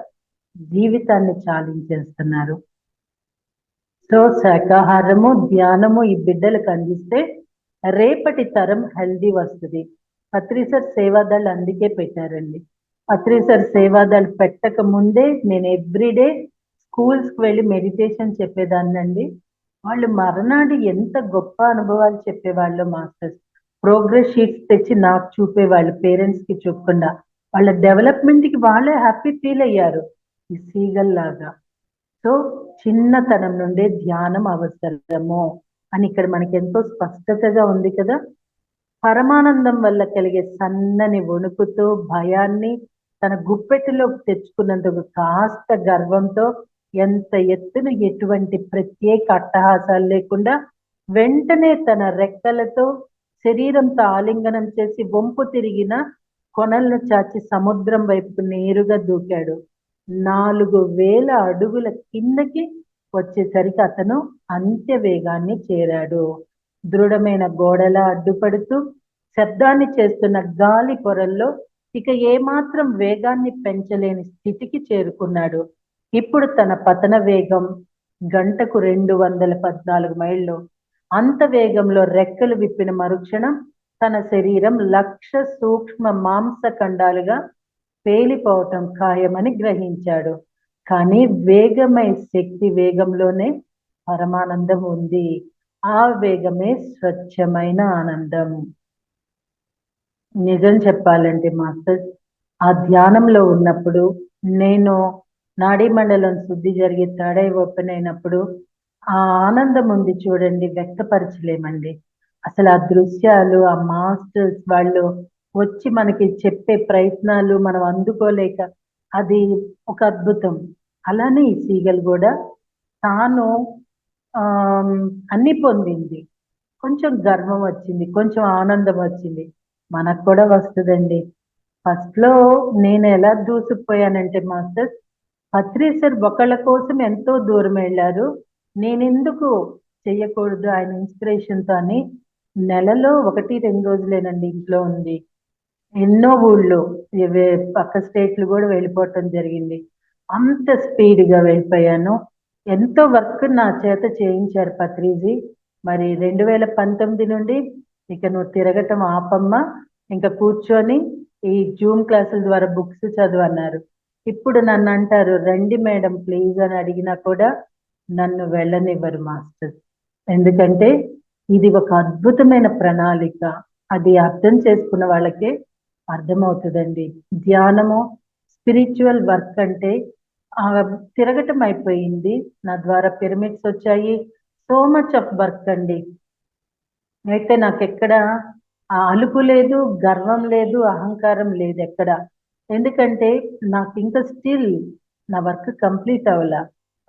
జీవితాన్ని చాలించేస్తున్నారు. సో శాకాహారము, ధ్యానము ఈ బిడ్డలకు అందిస్తే రేపటి తరం హెల్దీ వస్తుంది. పత్రిసర్ సేవాదళ్ అందుకే పెట్టారండి. పత్రిసర్ సేవాదళ్ పెట్టక ముందే నేను ఎవ్రీడే స్కూల్స్కి వెళ్ళి మెడిటేషన్ చెప్పేదాన్నండి. వాళ్ళు మరనాడు ఎంత గొప్ప అనుభవాలు చెప్పేవాళ్ళు మాస్టర్స్. ప్రోగ్రెస్ షీట్స్ తెచ్చి నాకు చూపేవాళ్ళు, పేరెంట్స్కి చెప్పకుండా. వాళ్ళ డెవలప్మెంట్కి వాళ్ళే హ్యాపీ ఫీల్ అయ్యారు ఈ సీగల్ లాగా. సో చిన్నతనం నుండే ధ్యానం అవసరము అని ఇక్కడ మనకి ఎంతో స్పష్టతగా ఉంది కదా. పరమానందం వల్ల కలిగే సన్నని వణుకుతో భయాన్ని తన గుప్పెటిలోకి తెచ్చుకున్నందుకు కాస్త గర్వంతో ఎంత ఎత్తున ఎటువంటి ప్రత్యేక అట్టహాసాలు లేకుండా వెంటనే తన రెక్కలతో శరీరంతో ఆలింగనం చేసి వంపు తిరిగిన కొనలను చాచి సముద్రం వైపుకు నేరుగా దూకాడు. 4000 అడుగుల కిందకి వచ్చేసరికి అతను అంత్య వేగాన్ని చేరాడు. దృఢమైన గోడలా అడ్డుపడుతూ శబ్దాన్ని చేస్తున్న గాలి పొరల్లో ఇక ఏమాత్రం వేగాన్ని పెంచలేని స్థితికి చేరుకున్నాడు. ఇప్పుడు తన పతన వేగం గంటకు 214 మైళ్ళు. అంత వేగంలో రెక్కలు విప్పిన మరుక్షణం తన శరీరం 1,00,000 సూక్ష్మ మాంసఖండాలుగా పేలిపోవటం ఖాయమని గ్రహించాడు. కానీ వేగమై శక్తి వేగంలోనే పరమానందం ఉంది. ఆ వేగమే స్వచ్ఛమైన ఆనందం. నిజం చెప్పాలంటే మాస్టర్, ఆ ధ్యానంలో ఉన్నప్పుడు నేను నాడీ మండలం శుద్ధి జరిగి తాడై ఓపెన్ అయినప్పుడు ఆ ఆనందం ఉంది చూడండి, వ్యక్తపరచలేమండి. అసలు ఆ దృశ్యాలు, ఆ మాస్టర్స్ వాళ్ళు వచ్చి మనకి చెప్పే ప్రయత్నాలు మనం అందుకోలేక అది ఒక అద్భుతం. అలానే ఈ సీగల్ కూడా తాను అన్ని పొందింది. కొంచెం గర్వం వచ్చింది, కొంచెం ఆనందం వచ్చింది, మనకు కూడా వస్తుందండి. ఫస్ట్ లో నేను ఎలా దూసుకుపోయానంటే మాస్టర్, పత్రిసర్ ఒకళ్ళ కోసం ఎంతో దూరం వెళ్ళారు, నేనెందుకు చెయ్యకూడదు ఆయన ఇన్స్పిరేషన్తో అని నెలలో 1-2 రోజులేనండి ఇంట్లో ఉంది. ఎన్నో ఊళ్ళు, పక్క స్టేట్లు కూడా వెళ్ళిపోవటం జరిగింది. అంత స్పీడ్గా వెళ్ళిపోయాను. ఎంతో వర్క్ నా చేత చేయించారు పత్రిజీ. మరి 2019 నుండి ఇక నువ్వు తిరగటం ఆపమ్మా, ఇంకా కూర్చొని ఈ జూమ్ క్లాసుల ద్వారా బుక్స్ చదవన్నారు. ఇప్పుడు నన్ను అంటారు రండి మేడం ప్లీజ్ అని అడిగినా కూడా నన్ను వెళ్ళనివ్వరు మాస్టర్. ఎందుకంటే ఇది ఒక అద్భుతమైన ప్రణాళిక. అది అర్థం చేసుకున్న వాళ్ళకే అర్థమవుతుందండి. ధ్యానము స్పిరిచువల్ వర్క్ అంటే తిరగటం అయిపోయింది. నా ద్వారా పిరమిడ్స్ వచ్చాయి. సో మచ్ ఆఫ్ వర్క్ అండి. అయితే నాకు ఎక్కడ అలుపు లేదు, గర్వం లేదు, అహంకారం లేదు ఎక్కడ. ఎందుకంటే నాకు ఇంకా స్టిల్ నా వర్క్ కంప్లీట్ అవ్వాల.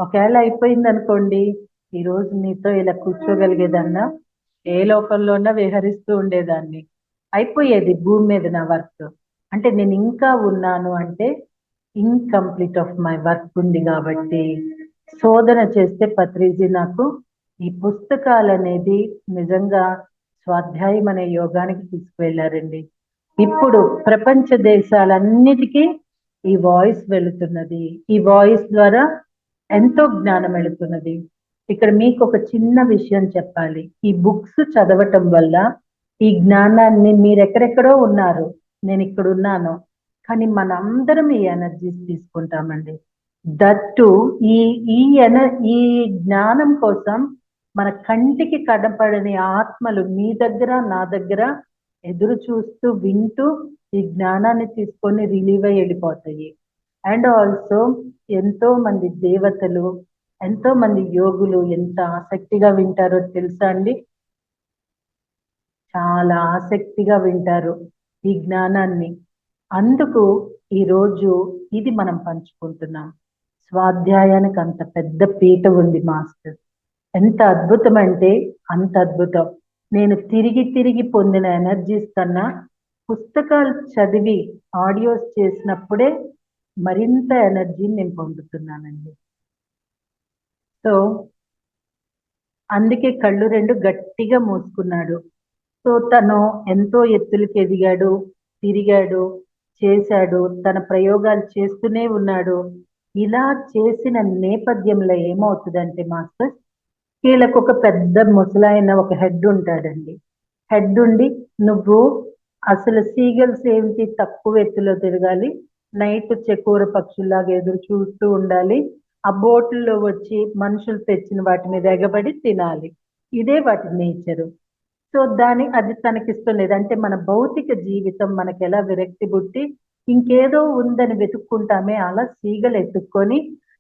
ఒకవేళ అయిపోయింది అనుకోండి, ఈరోజు మీతో ఇలా కూర్చోగలిగేదన్నా, ఏ లోకంలోనా విహరిస్తూ ఉండేదాన్ని. అయిపోయేది భూమి మీద నా వర్క్. అంటే నేను ఇంకా ఉన్నాను అంటే ఇన్కంప్లీట్ ఆఫ్ మై వర్క్ ఉంది. కాబట్టి శోధన చేస్తే పత్రిజీ నాకు ఈ పుస్తకాలు అనేది నిజంగా స్వాధ్యాయం అనే యోగానికి తీసుకువెళ్ళారండి. ఇప్పుడు ప్రపంచ దేశాలన్నిటికీ ఈ వాయిస్ వెళుతున్నది. ఈ వాయిస్ ద్వారా ఎంతో జ్ఞానం వెళుతున్నది. ఇక్కడ మీకు ఒక చిన్న విషయం చెప్పాలి. ఈ బుక్స్ చదవటం వల్ల ఈ జ్ఞానాన్ని, మీరు ఎక్కడెక్కడో ఉన్నారు, నేను ఇక్కడ ఉన్నాను, కానీ మనందరం ఈ ఎనర్జీస్ తీసుకుంటామండి. దట్టు ఈ జ్ఞానం కోసం మన కంటికి కనపడని ఆత్మలు మీ దగ్గర నా దగ్గర ఎదురు చూస్తూ వింటూ ఈ జ్ఞానాన్ని తీసుకొని రిలీవ్ అయ్యి వెళ్ళిపోతాయి. అండ్ ఆల్సో ఎంతో మంది దేవతలు, ఎంతో మంది యోగులు ఎంత ఆసక్తిగా వింటారో తెలుసా అండి? చాలా ఆసక్తిగా వింటారు ఈ జ్ఞానాన్ని. అందుకు ఈరోజు ఇది మనం పంచుకుంటున్నాం. స్వాధ్యాయానికి అంత పెద్ద పీట ఉంది మాస్టర్. ఎంత అద్భుతం అంటే అంత అద్భుతం. నేను తిరిగి తిరిగి పొందిన ఎనర్జీస్ కన్నా పుస్తకాలు చదివి ఆడియోస్ చేసినప్పుడే మరింత ఎనర్జీని నేను పొందుతున్నానండి. సో అందుకే కళ్ళు 2 గట్టిగా మూసుకున్నాడు. సో తను ఎంతో ఎత్తులకి ఎదిగాడు, తిరిగాడు, చేశాడు, తన ప్రయోగాలు చేస్తూనే ఉన్నాడు. ఇలా చేసిన నేపథ్యంలో ఏమవుతుందంటే మాస్టర్, వీళ్ళకు ఒక పెద్ద ముసలాయన ఒక హెడ్ ఉంటాడండి. హెడ్ ఉండి, నువ్వు అసలు సీగల్స్ ఏంటి తక్కువ ఎత్తులో తిరగాలి, నైట్ చెకోర పక్షుల్లాగా ఎదురు చూస్తూ ఉండాలి, ఆ బోట్లలో వచ్చి మనుషులు తెచ్చిన వాటి మీద ఎగబడి తినాలి, ఇదే వాటి నేచరు. సో అది తనకిష్టం లేదు. అంటే మన భౌతిక జీవితం మనకి ఎలా విరక్తి పుట్టి ఇంకేదో ఉందని వెతుక్కుంటామే, అలా సీగలు ఎత్తుక్కొని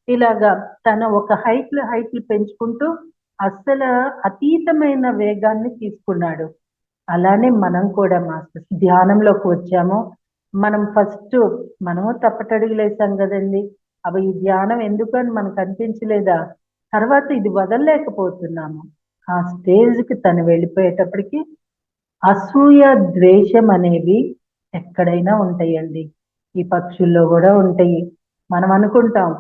ఇలాగా తన ఒక హైట్లు పెంచుకుంటూ అస్సలు అతీతమైన వేగాన్ని తీసుకున్నాడు. అలానే మనం కూడా మాస్టర్స్ ధ్యానంలోకి వచ్చాము. మనం ఫస్ట్ మనము తప్పటడుగులేసాం కదండి, అవి ఈ ధ్యానం ఎందుకని మనకు అనిపించలేదా? తర్వాత ఇది వదలలేకపోతున్నాము. ఆ స్టేజ్కి తను వెళ్ళిపోయేటప్పటికి అసూయ ద్వేషం అనేవి ఎక్కడైనా ఉంటాయండి. ఈ పక్షుల్లో కూడా ఉంటాయి. మనం అనుకుంటాం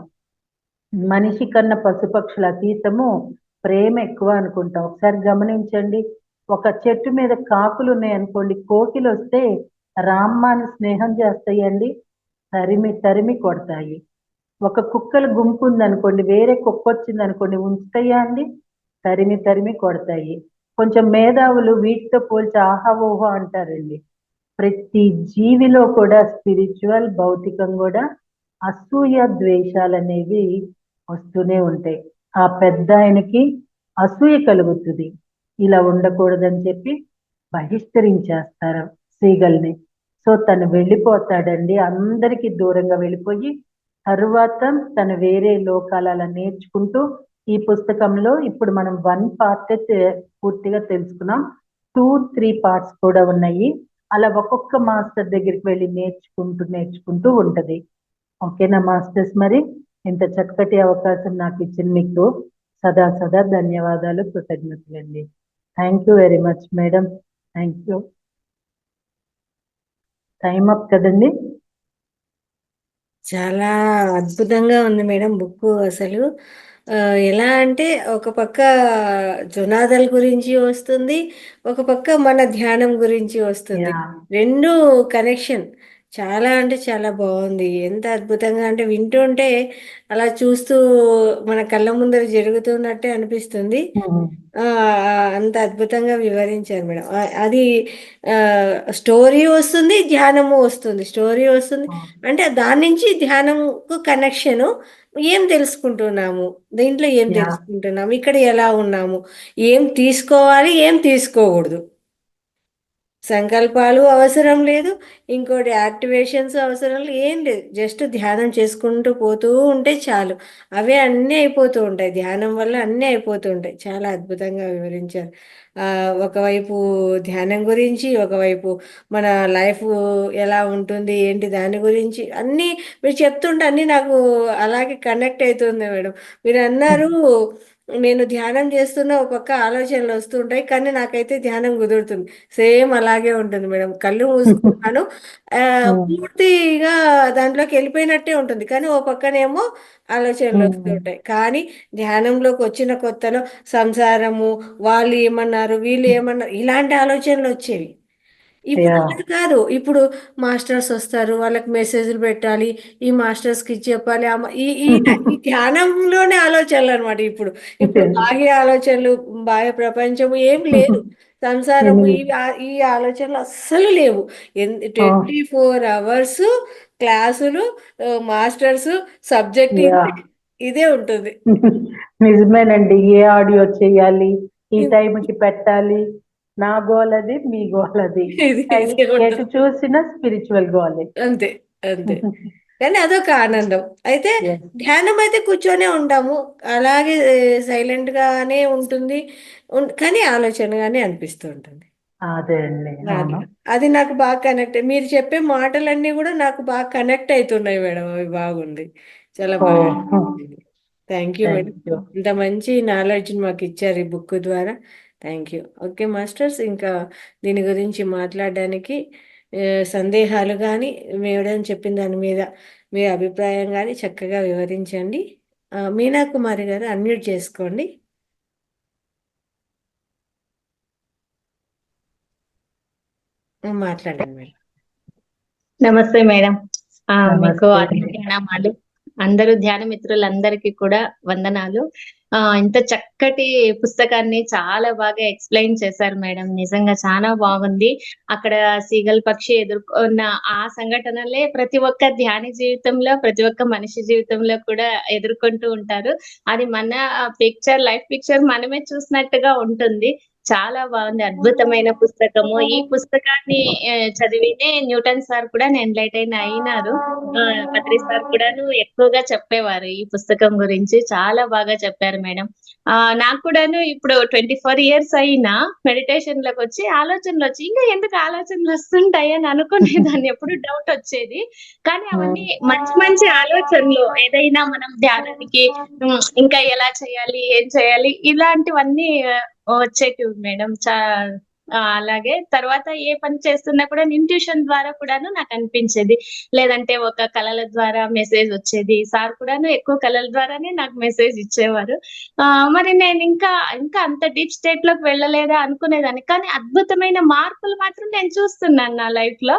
మనిషి కన్నా పశుపక్షుల అతీతము, ప్రేమ ఎక్కువ అనుకుంటాం. ఒకసారి గమనించండి, ఒక చెట్టు మీద కాకులు ఉన్నాయనుకోండి, కోకిలు వస్తే రామ్మాని స్నేహం చేస్తాయండి, తరిమి తరిమి కొడతాయి. ఒక కుక్కల గుంపు ఉందనుకోండి, వేరే కుక్క వచ్చింది అనుకోండి, ఉంచుతాయా అండి? తరిమి తరిమి కొడతాయి. కొంచెం మేధావులు వీటితో పోల్చి ఆహా ఓహో అంటారండి. ప్రతి జీవిలో కూడా స్పిరిచువల్ భౌతికం కూడా అసూయ ద్వేషాలు అనేవి వస్తూనే ఉంటాయి. ఆ పెద్ద ఆయనకి అసూయ కలుగుతుంది, ఇలా ఉండకూడదని చెప్పి బహిష్కరించేస్తారు సీగల్ని. సో తను వెళ్ళిపోతాడండి, అందరికి దూరంగా వెళ్ళిపోయి తరువాత తను వేరే లోకాలు అలా నేర్చుకుంటూ, ఈ పుస్తకంలో ఇప్పుడు మనం 1 పార్ట్ పూర్తిగా తెలుసుకున్నాం, 2, 3 పార్ట్స్ కూడా ఉన్నాయి. అలా ఒక్కొక్క మాస్టర్ దగ్గరికి వెళ్ళి నేర్చుకుంటూ ఉంటది. ఓకేనా మాస్టర్స్? మరి ఇంత చక్కటి అవకాశం నాకు ఇచ్చిన మీకు సదా సదా ధన్యవాదాలు, కృతజ్ఞతలండి. Thank you very much madam. Thank you. Time up కదండి. చాలా అద్భుతంగా ఉంది మేడం బుక్. అసలు ఎలా అంటే ఒక పక్క జొనాదల్ గురించి వస్తుంది, ఒక పక్క మన ధ్యానం గురించి వస్తుంది. యా. రెండు కనెక్షన్ చాలా అంటే చాలా బాగుంది. ఎంత అద్భుతంగా అంటే వింటుంటే అలా చూస్తూ మన కళ్ళ ముందర జరుగుతున్నట్టే అనిపిస్తుంది. ఆ, అంత అద్భుతంగా వివరించారు మేడం. అది స్టోరీ వస్తుంది, ధ్యానము వస్తుంది. స్టోరీ వస్తుంది అంటే దాని నుంచి ధ్యానంకు కనెక్షను. ఏం తెలుసుకుంటున్నాము, దీంట్లో ఏం యా. తెలుసుకుంటున్నాము, ఇక్కడ ఎలా ఉన్నాము, ఏం తీసుకోవాలి, ఏం తీసుకోకూడదు, సంకల్పాలు అవసరం లేదు, ఇంకోటి యాక్టివేషన్స్ అవసరం లేదు, ఏం లేదు. జస్ట్ ధ్యానం చేసుకుంటూ పోతూ ఉంటే చాలు, అవే అన్నీ అయిపోతూ ఉంటాయి. ధ్యానం వల్ల అన్నీ అయిపోతూ ఉంటాయి. చాలా అద్భుతంగా వివరించారు. ఒకవైపు ధ్యానం గురించి, ఒకవైపు మన లైఫ్ ఎలా ఉంటుంది ఏంటి దాని గురించి అన్నీ మీరు చెప్తుంటే అన్నీ నాకు అలాగే కనెక్ట్ అవుతుంది మేడం. మీరు అన్నారు నేను ధ్యానం చేస్తున్న ఒక పక్క ఆలోచనలు వస్తుంటాయి, కానీ నాకైతే ధ్యానం కుదురుతుంది. సేమ్ అలాగే ఉంటుంది మేడం. కళ్ళు మూసుకున్నాను, ఆ, పూర్తిగా దాంట్లోకి వెళ్ళిపోయినట్టే ఉంటుంది, కానీ ఓ పక్కనేమో ఆలోచనలు వస్తుంటాయి. కానీ ధ్యానంలోకి వచ్చిన కొత్తలో సంసారము, వాళ్ళు ఏమన్నారు, వీళ్ళు ఏమన్నారు, ఇలాంటి ఆలోచనలు వచ్చేవి. ఇప్పుడు యా. అది కాదు. ఇప్పుడు మాస్టర్స్ వస్తారు, వాళ్ళకి మెసేజ్లు పెట్టాలి, ఈ మాస్టర్స్కి ఇది చెప్పాలి, ఈ ఈ ఈ ధ్యానంలోనే ఆలోచనలు అనమాట. ఇప్పుడు ఇప్పుడు బాహ్య ఆలోచనలు, బాహ్య ప్రపంచము ఏం లేదు, సంసారము, ఈ ఆలోచనలు అస్సలు లేవు. 24 hours క్లాసులు, మాస్టర్స్, సబ్జెక్ట్ యా. ఇదే ఉంటుంది. నిజమేనండి. ఏ ఆడియో చేయాలి, ఈ టైంకి పెట్టాలి, నా గోలది, మీ గోలది. ఇదే ఎటు ఉంటుంది. చూసినా స్పిరిచువల్ గోలే. అంతే, అంతే. కానీ అదొక ఆనందం. అయితే Yes. ధ్యానం అయితే కూర్చొనే ఉంటాము, అలాగే సైలెంట్ గానే ఉంటుంది, కానీ ఆలోచనగానే అనిపిస్తూ ఉంటుంది. అదే అండి. అవును. అట్లా అది నాకు బాగా కనెక్ట్. మీరు చెప్పే మాటలన్నీ కూడా నాకు బాగా కనెక్ట్ అవుతున్నాయి మేడం. అవి బాగుంది, చాలా బాగా. Thank you madam. Thank you. ఇంత మంచి నాలెడ్జ్ మాకు ఇచ్చారు ఈ బుక్ ద్వారా. Thank you. ఓకే మాస్టర్స్, ఇంకా దీని గురించి మాట్లాడడానికి ఆ, సందేహాలు కానీ, మేడం చెప్పిన దాని మీద మీ అభిప్రాయం కానీ చక్కగా వివరించండి. మీనా కుమారి గారు అన్మ్యూట్ చేసుకోండి, మాట్లాడండి మేడం. నమస్తే మేడం. మీకు నమస్తే. ఆత్మ ప్రణామాలు. అందరూ ధ్యాన మిత్రులందరికీ కూడా వందనాలు. ఇంత చక్కటి పుస్తకాన్ని చాలా బాగా ఎక్స్‌ప్లెయిన్ చేశారు మేడం. నిజంగా చాలా బాగుంది. అక్కడ సీగల్ పక్షి ఎదుర్కొన్న ఆ సంఘటనలే ప్రతి ఒక్క ధ్యాని జీవితంలో, ప్రతి ఒక్క మనిషి జీవితంలో కూడా ఎదుర్కొంటూ ఉంటారు. అది మన లైఫ్ పిక్చర్ మనమే చూసినట్టుగా ఉంటుంది. చాలా బాగుంది. అద్భుతమైన పుస్తకము. ఈ పుస్తకాన్ని చదివినే న్యూటన్ సార్ కూడా ఎన్‌లైటెన్ అయినారు. పత్రి సార్ కూడాను ఎక్కువగా చెప్పేవారు ఈ పుస్తకం గురించి. చాలా బాగా చెప్పారు మేడం. నాకు కూడాను ఇప్పుడు 24 ఇయర్స్ అయినా మెడిటేషన్‌లోకొచ్చి ఆలోచనలొచ్చి ఇంకా ఎందుకు ఆలోచనలొస్తుంటాయి అని అనుకునేదాన్ని. ఎప్పుడు డౌట్ వచ్చేది. కానీ అవన్నీ మంచి మంచి ఆలోచనలు. ఏదైనా మనం ధ్యానానికి ఇంకా ఎలా చేయాలి? ఏం చేయాలి? ఇలాంటివన్నీ వచ్చేటివి మేడం. అలాగే తర్వాత ఏ పని చేస్తున్నా కూడా ఇంట్యూషన్ ద్వారా కూడాను నాకనిపించేది. లేదంటే ఒక కళల ద్వారా మెసేజ్ వచ్చేది. సార్ కూడాను ఎక్కువ కళల ద్వారానే నాకు మెసేజ్ ఇచ్చేవారు. మరి నేనింకా ఇంకా అంత డీప్ స్టేట్‌లోకి వెళ్ళలేదా అనుకునేదాన్ని. కానీ అద్భుతమైన మార్పులు మాత్రం నేను చూస్తున్నాను నా లైఫ్‌లో.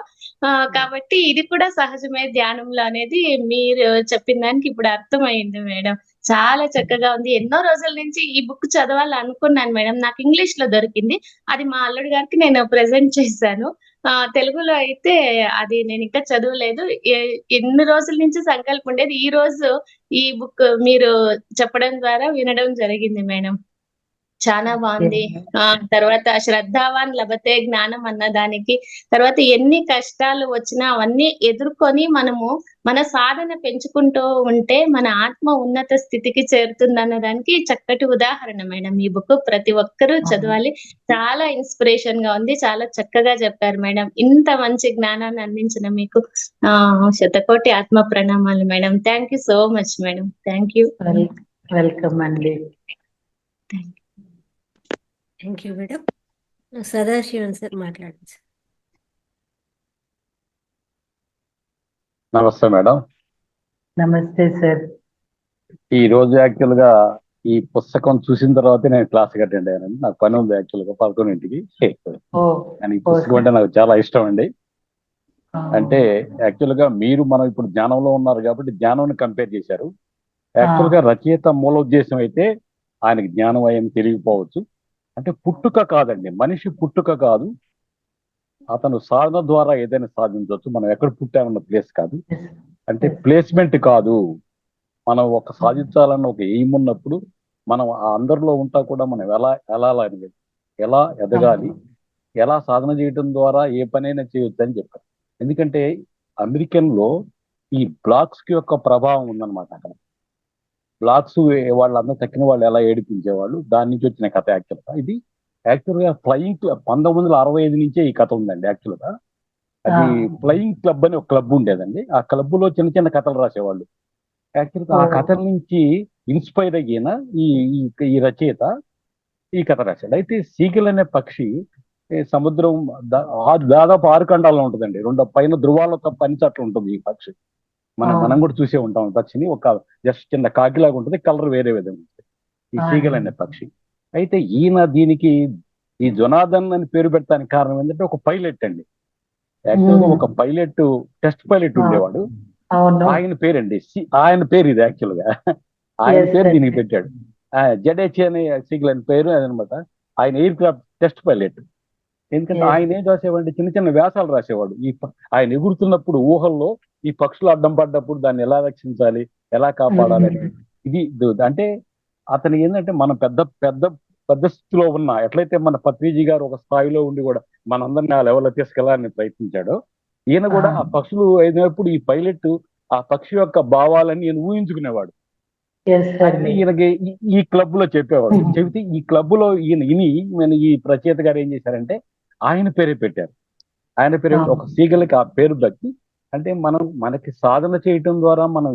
కాబట్టి ఇది కూడా సహజమే ధ్యానంలో అనేది మీరు చెప్పిన దానికి ఇప్పుడు అర్థమయింది మేడం. చాలా చక్కగా ఉంది. ఎన్నో రోజుల నుంచి ఈ బుక్ చదవాలనుకున్నాను మేడం. నాకు ఇంగ్లీష్‌లో దొరికింది. అది మా అల్లుడు గారికి నేను ప్రెజెంట్ చేశాను. తెలుగులో అయితే అది నేనింకా చదవలేదు. ఎన్ని రోజుల నుంచి సంకల్పం ఉండేది. ఈరోజు ఈ బుక్ మీరు చెప్పడం ద్వారా వినడం జరిగింది మేడం. చాలా బావుంది. తర్వాత శ్రద్ధావాన్ లభతే జ్ఞానం అన్న దానికి, తర్వాత ఎన్ని కష్టాలు వచ్చినా అవన్నీ ఎదుర్కొని మనము మన సాధన పెంచుకుంటూ ఉంటే మన ఆత్మ ఉన్నత స్థితికి చేరుతుందన్న దానికి చక్కటి ఉదాహరణ మేడం ఈ బుక్. ప్రతి ఒక్కరూ చదవాలి. చాలా ఇన్‌స్పిరేషన్‌గా ఉంది. చాలా చక్కగా చెప్పారు మేడం. ఇంత మంచి జ్ఞానాన్ని అందించిన మీకు శతకోటి ఆత్మ ప్రణామాలు madam. Thank you so much madam. Thank you. Welcome అండి. Thank you madam. Sadasivan sir మాట్లాడండి sir. Namaste madam. Namaste sir. ఈ రోజు యాక్చువల్ గా ఈ పుస్తకం చూసిన తర్వాత నేను క్లాస్ అటెండ్ అయ్యానండి. నాకు పని ఉంది యాక్చువల్ గా 11ంటికి. కానీ ఈ పుస్తకం అంటే నాకు చాలా ఇష్టం అండి. అంటే యాక్చువల్ గా మనం ఇప్పుడు జ్ఞానంలో ఉన్నారు కాబట్టి జ్ఞానం కంపేర్ చేశారు. యాక్చువల్ గా రచయిత మూల ఉద్దేశం అయితే ఆయనకి జ్ఞానం అయ్యని తెలియకపోవచ్చు. అంటే పుట్టుక కాదండి, మనిషి పుట్టుక కాదు, అతను సాధన ద్వారా ఏదైనా సాధించవచ్చు. మనం ఎక్కడ పుట్టామన్న ప్లేస్ కాదు, అంటే ప్లేస్మెంట్ కాదు. మనం ఒక సాధించాలన్న ఒక ఎయిమ్ ఉన్నప్పుడు మనం ఆ అందరిలో ఉంటా కూడా మనం ఎలా ఎదగాలి, ఎలా సాధన చేయడం ద్వారా ఏ పనైనా చేయొచ్చు అని చెప్పారు. ఎందుకంటే అమెరికన్ లో ఈ బ్లాక్స్ కి యొక్క ప్రభావం ఉందన్నమాట. అక్కడ బ్లాక్స్ వాళ్ళందరూ తక్కిన వాళ్ళు ఎలా ఏడిపించేవాళ్ళు, దాని నుంచి వచ్చిన కథ యాక్చువల్గా ఫ్లయింగ్ 1965 నుంచే ఈ కథ ఉందండి. యాక్చువల్గా అది ఫ్లయింగ్ క్లబ్ అని ఒక క్లబ్ ఉండేదండి. ఆ క్లబ్ లో చిన్న చిన్న కథలు రాసేవాళ్ళు. యాక్చువల్గా ఆ కథల నుంచి ఇన్స్పైర్ అయిన ఈ రచయిత ఈ కథ రాశాడు. అయితే సీగల్ అనే పక్షి సముద్రం దాదాపు 6 ఖండాల్లో ఉంటుందండి. 2 పైన ధృవాల్లో తప్ప అన్ని చోట్ల ఉంటుంది ఈ పక్షి. మనం కూడా చూసే ఉంటాం ఈ పక్షిని. ఒక జస్ట్ కింద కాకిలాగా ఉంటుంది, కలర్ వేరే విధంగా ఉంటుంది ఈ సీగల్ అనే పక్షి. అయితే దీనికి ఈ జొనాథన్ అని పేరు పెట్టడానికి కారణం ఏంటంటే ఒక పైలట్ అండి. యాక్చువల్గా ఒక పైలట్, టెస్ట్ పైలట్ ఉండేవాడు. ఆయన పేరండి, ఆయన పేరు ఇది యాక్చువల్గా. ఆయన పేరు దీనికి పెట్టాడు. జడేచి అనే సీగల్ అనే పేరు అదనమాట. ఆయన ఎయిర్ క్రాఫ్ట్ టెస్ట్ పైలట్. ఎందుకంటే ఆయన ఏం రాసేవాడు, చిన్న చిన్న వ్యాసాలు రాసేవాడు. ఆయన ఎగురుతున్నప్పుడు ఊహల్లో ఈ పక్షులు అడ్డం పడ్డప్పుడు దాన్ని ఎలా రక్షించాలి, ఎలా కాపాడాలని. ఇది అంటే అతను ఏంటంటే మనం పెద్ద స్థితిలో ఉన్నా, ఎట్లయితే మన పత్రిజీ గారు ఒక స్థాయిలో ఉండి కూడా మనందరినీ ఆ లెవెల్లో తీసుకెళ్లాలని ప్రయత్నించాడో, ఈయన కూడా ఆ పక్షులు అయినప్పుడు ఈ పైలట్ ఆ పక్షి యొక్క భావాలని ఈయన ఊహించుకునేవాడు. ఈయనకి ఈ క్లబ్ లో చెప్పేవాడు. చెబితే ఈ క్లబ్ లో ఈయన ఈ రచయిత గారు ఏం చేశారంటే ఆయన పేరే పెట్టారు. ఆయన పేరు ఒక సీగలకి ఆ పేరు బట్టి, అంటే మనకి సాధన చేయటం ద్వారా మనం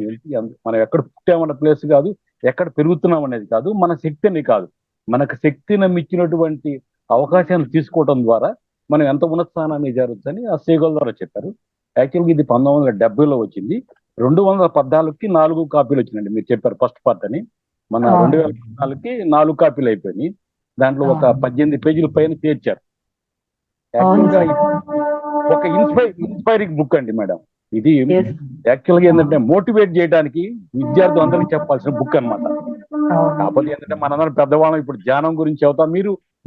ఎక్కడ పుట్టామన్న ప్లేస్ కాదు, ఎక్కడ పెరుగుతున్నాం అనేది కాదు, మన శక్తిని కాదు, మనకు శక్తిని ఇచ్చినటువంటి అవకాశాన్ని తీసుకోవడం ద్వారా మనం ఎంత ఉన్నత స్థానాన్ని జరుగుతుందని ఆ సీగల్ ద్వారా చెప్పారు. యాక్చువల్గా ఇది 1970లో వచ్చింది. 214కి 4 కాపీలు వచ్చినాయండి. మీరు చెప్పారు ఫస్ట్ పార్ట్ అని. మన 2014కి 4 కాపీలు అయిపోయినాయి. దాంట్లో ఒక 18 పేజీల పైన చేర్చారు. యాక్చువల్గా ఒక ఇన్స్పైరింగ్ బుక్ అండి మేడం. ఇది Yes. యాక్చువల్ గా ఏంటంటే మోటివేట్ చేయడానికి విద్యార్థులు అందరికీ చెప్పాల్సిన బుక్ అన్నమాట. కాకపోతే ఏంటంటే మనందరం పెద్దవాళ్ళం ఇప్పుడు ధ్యానం గురించి అవుతాం.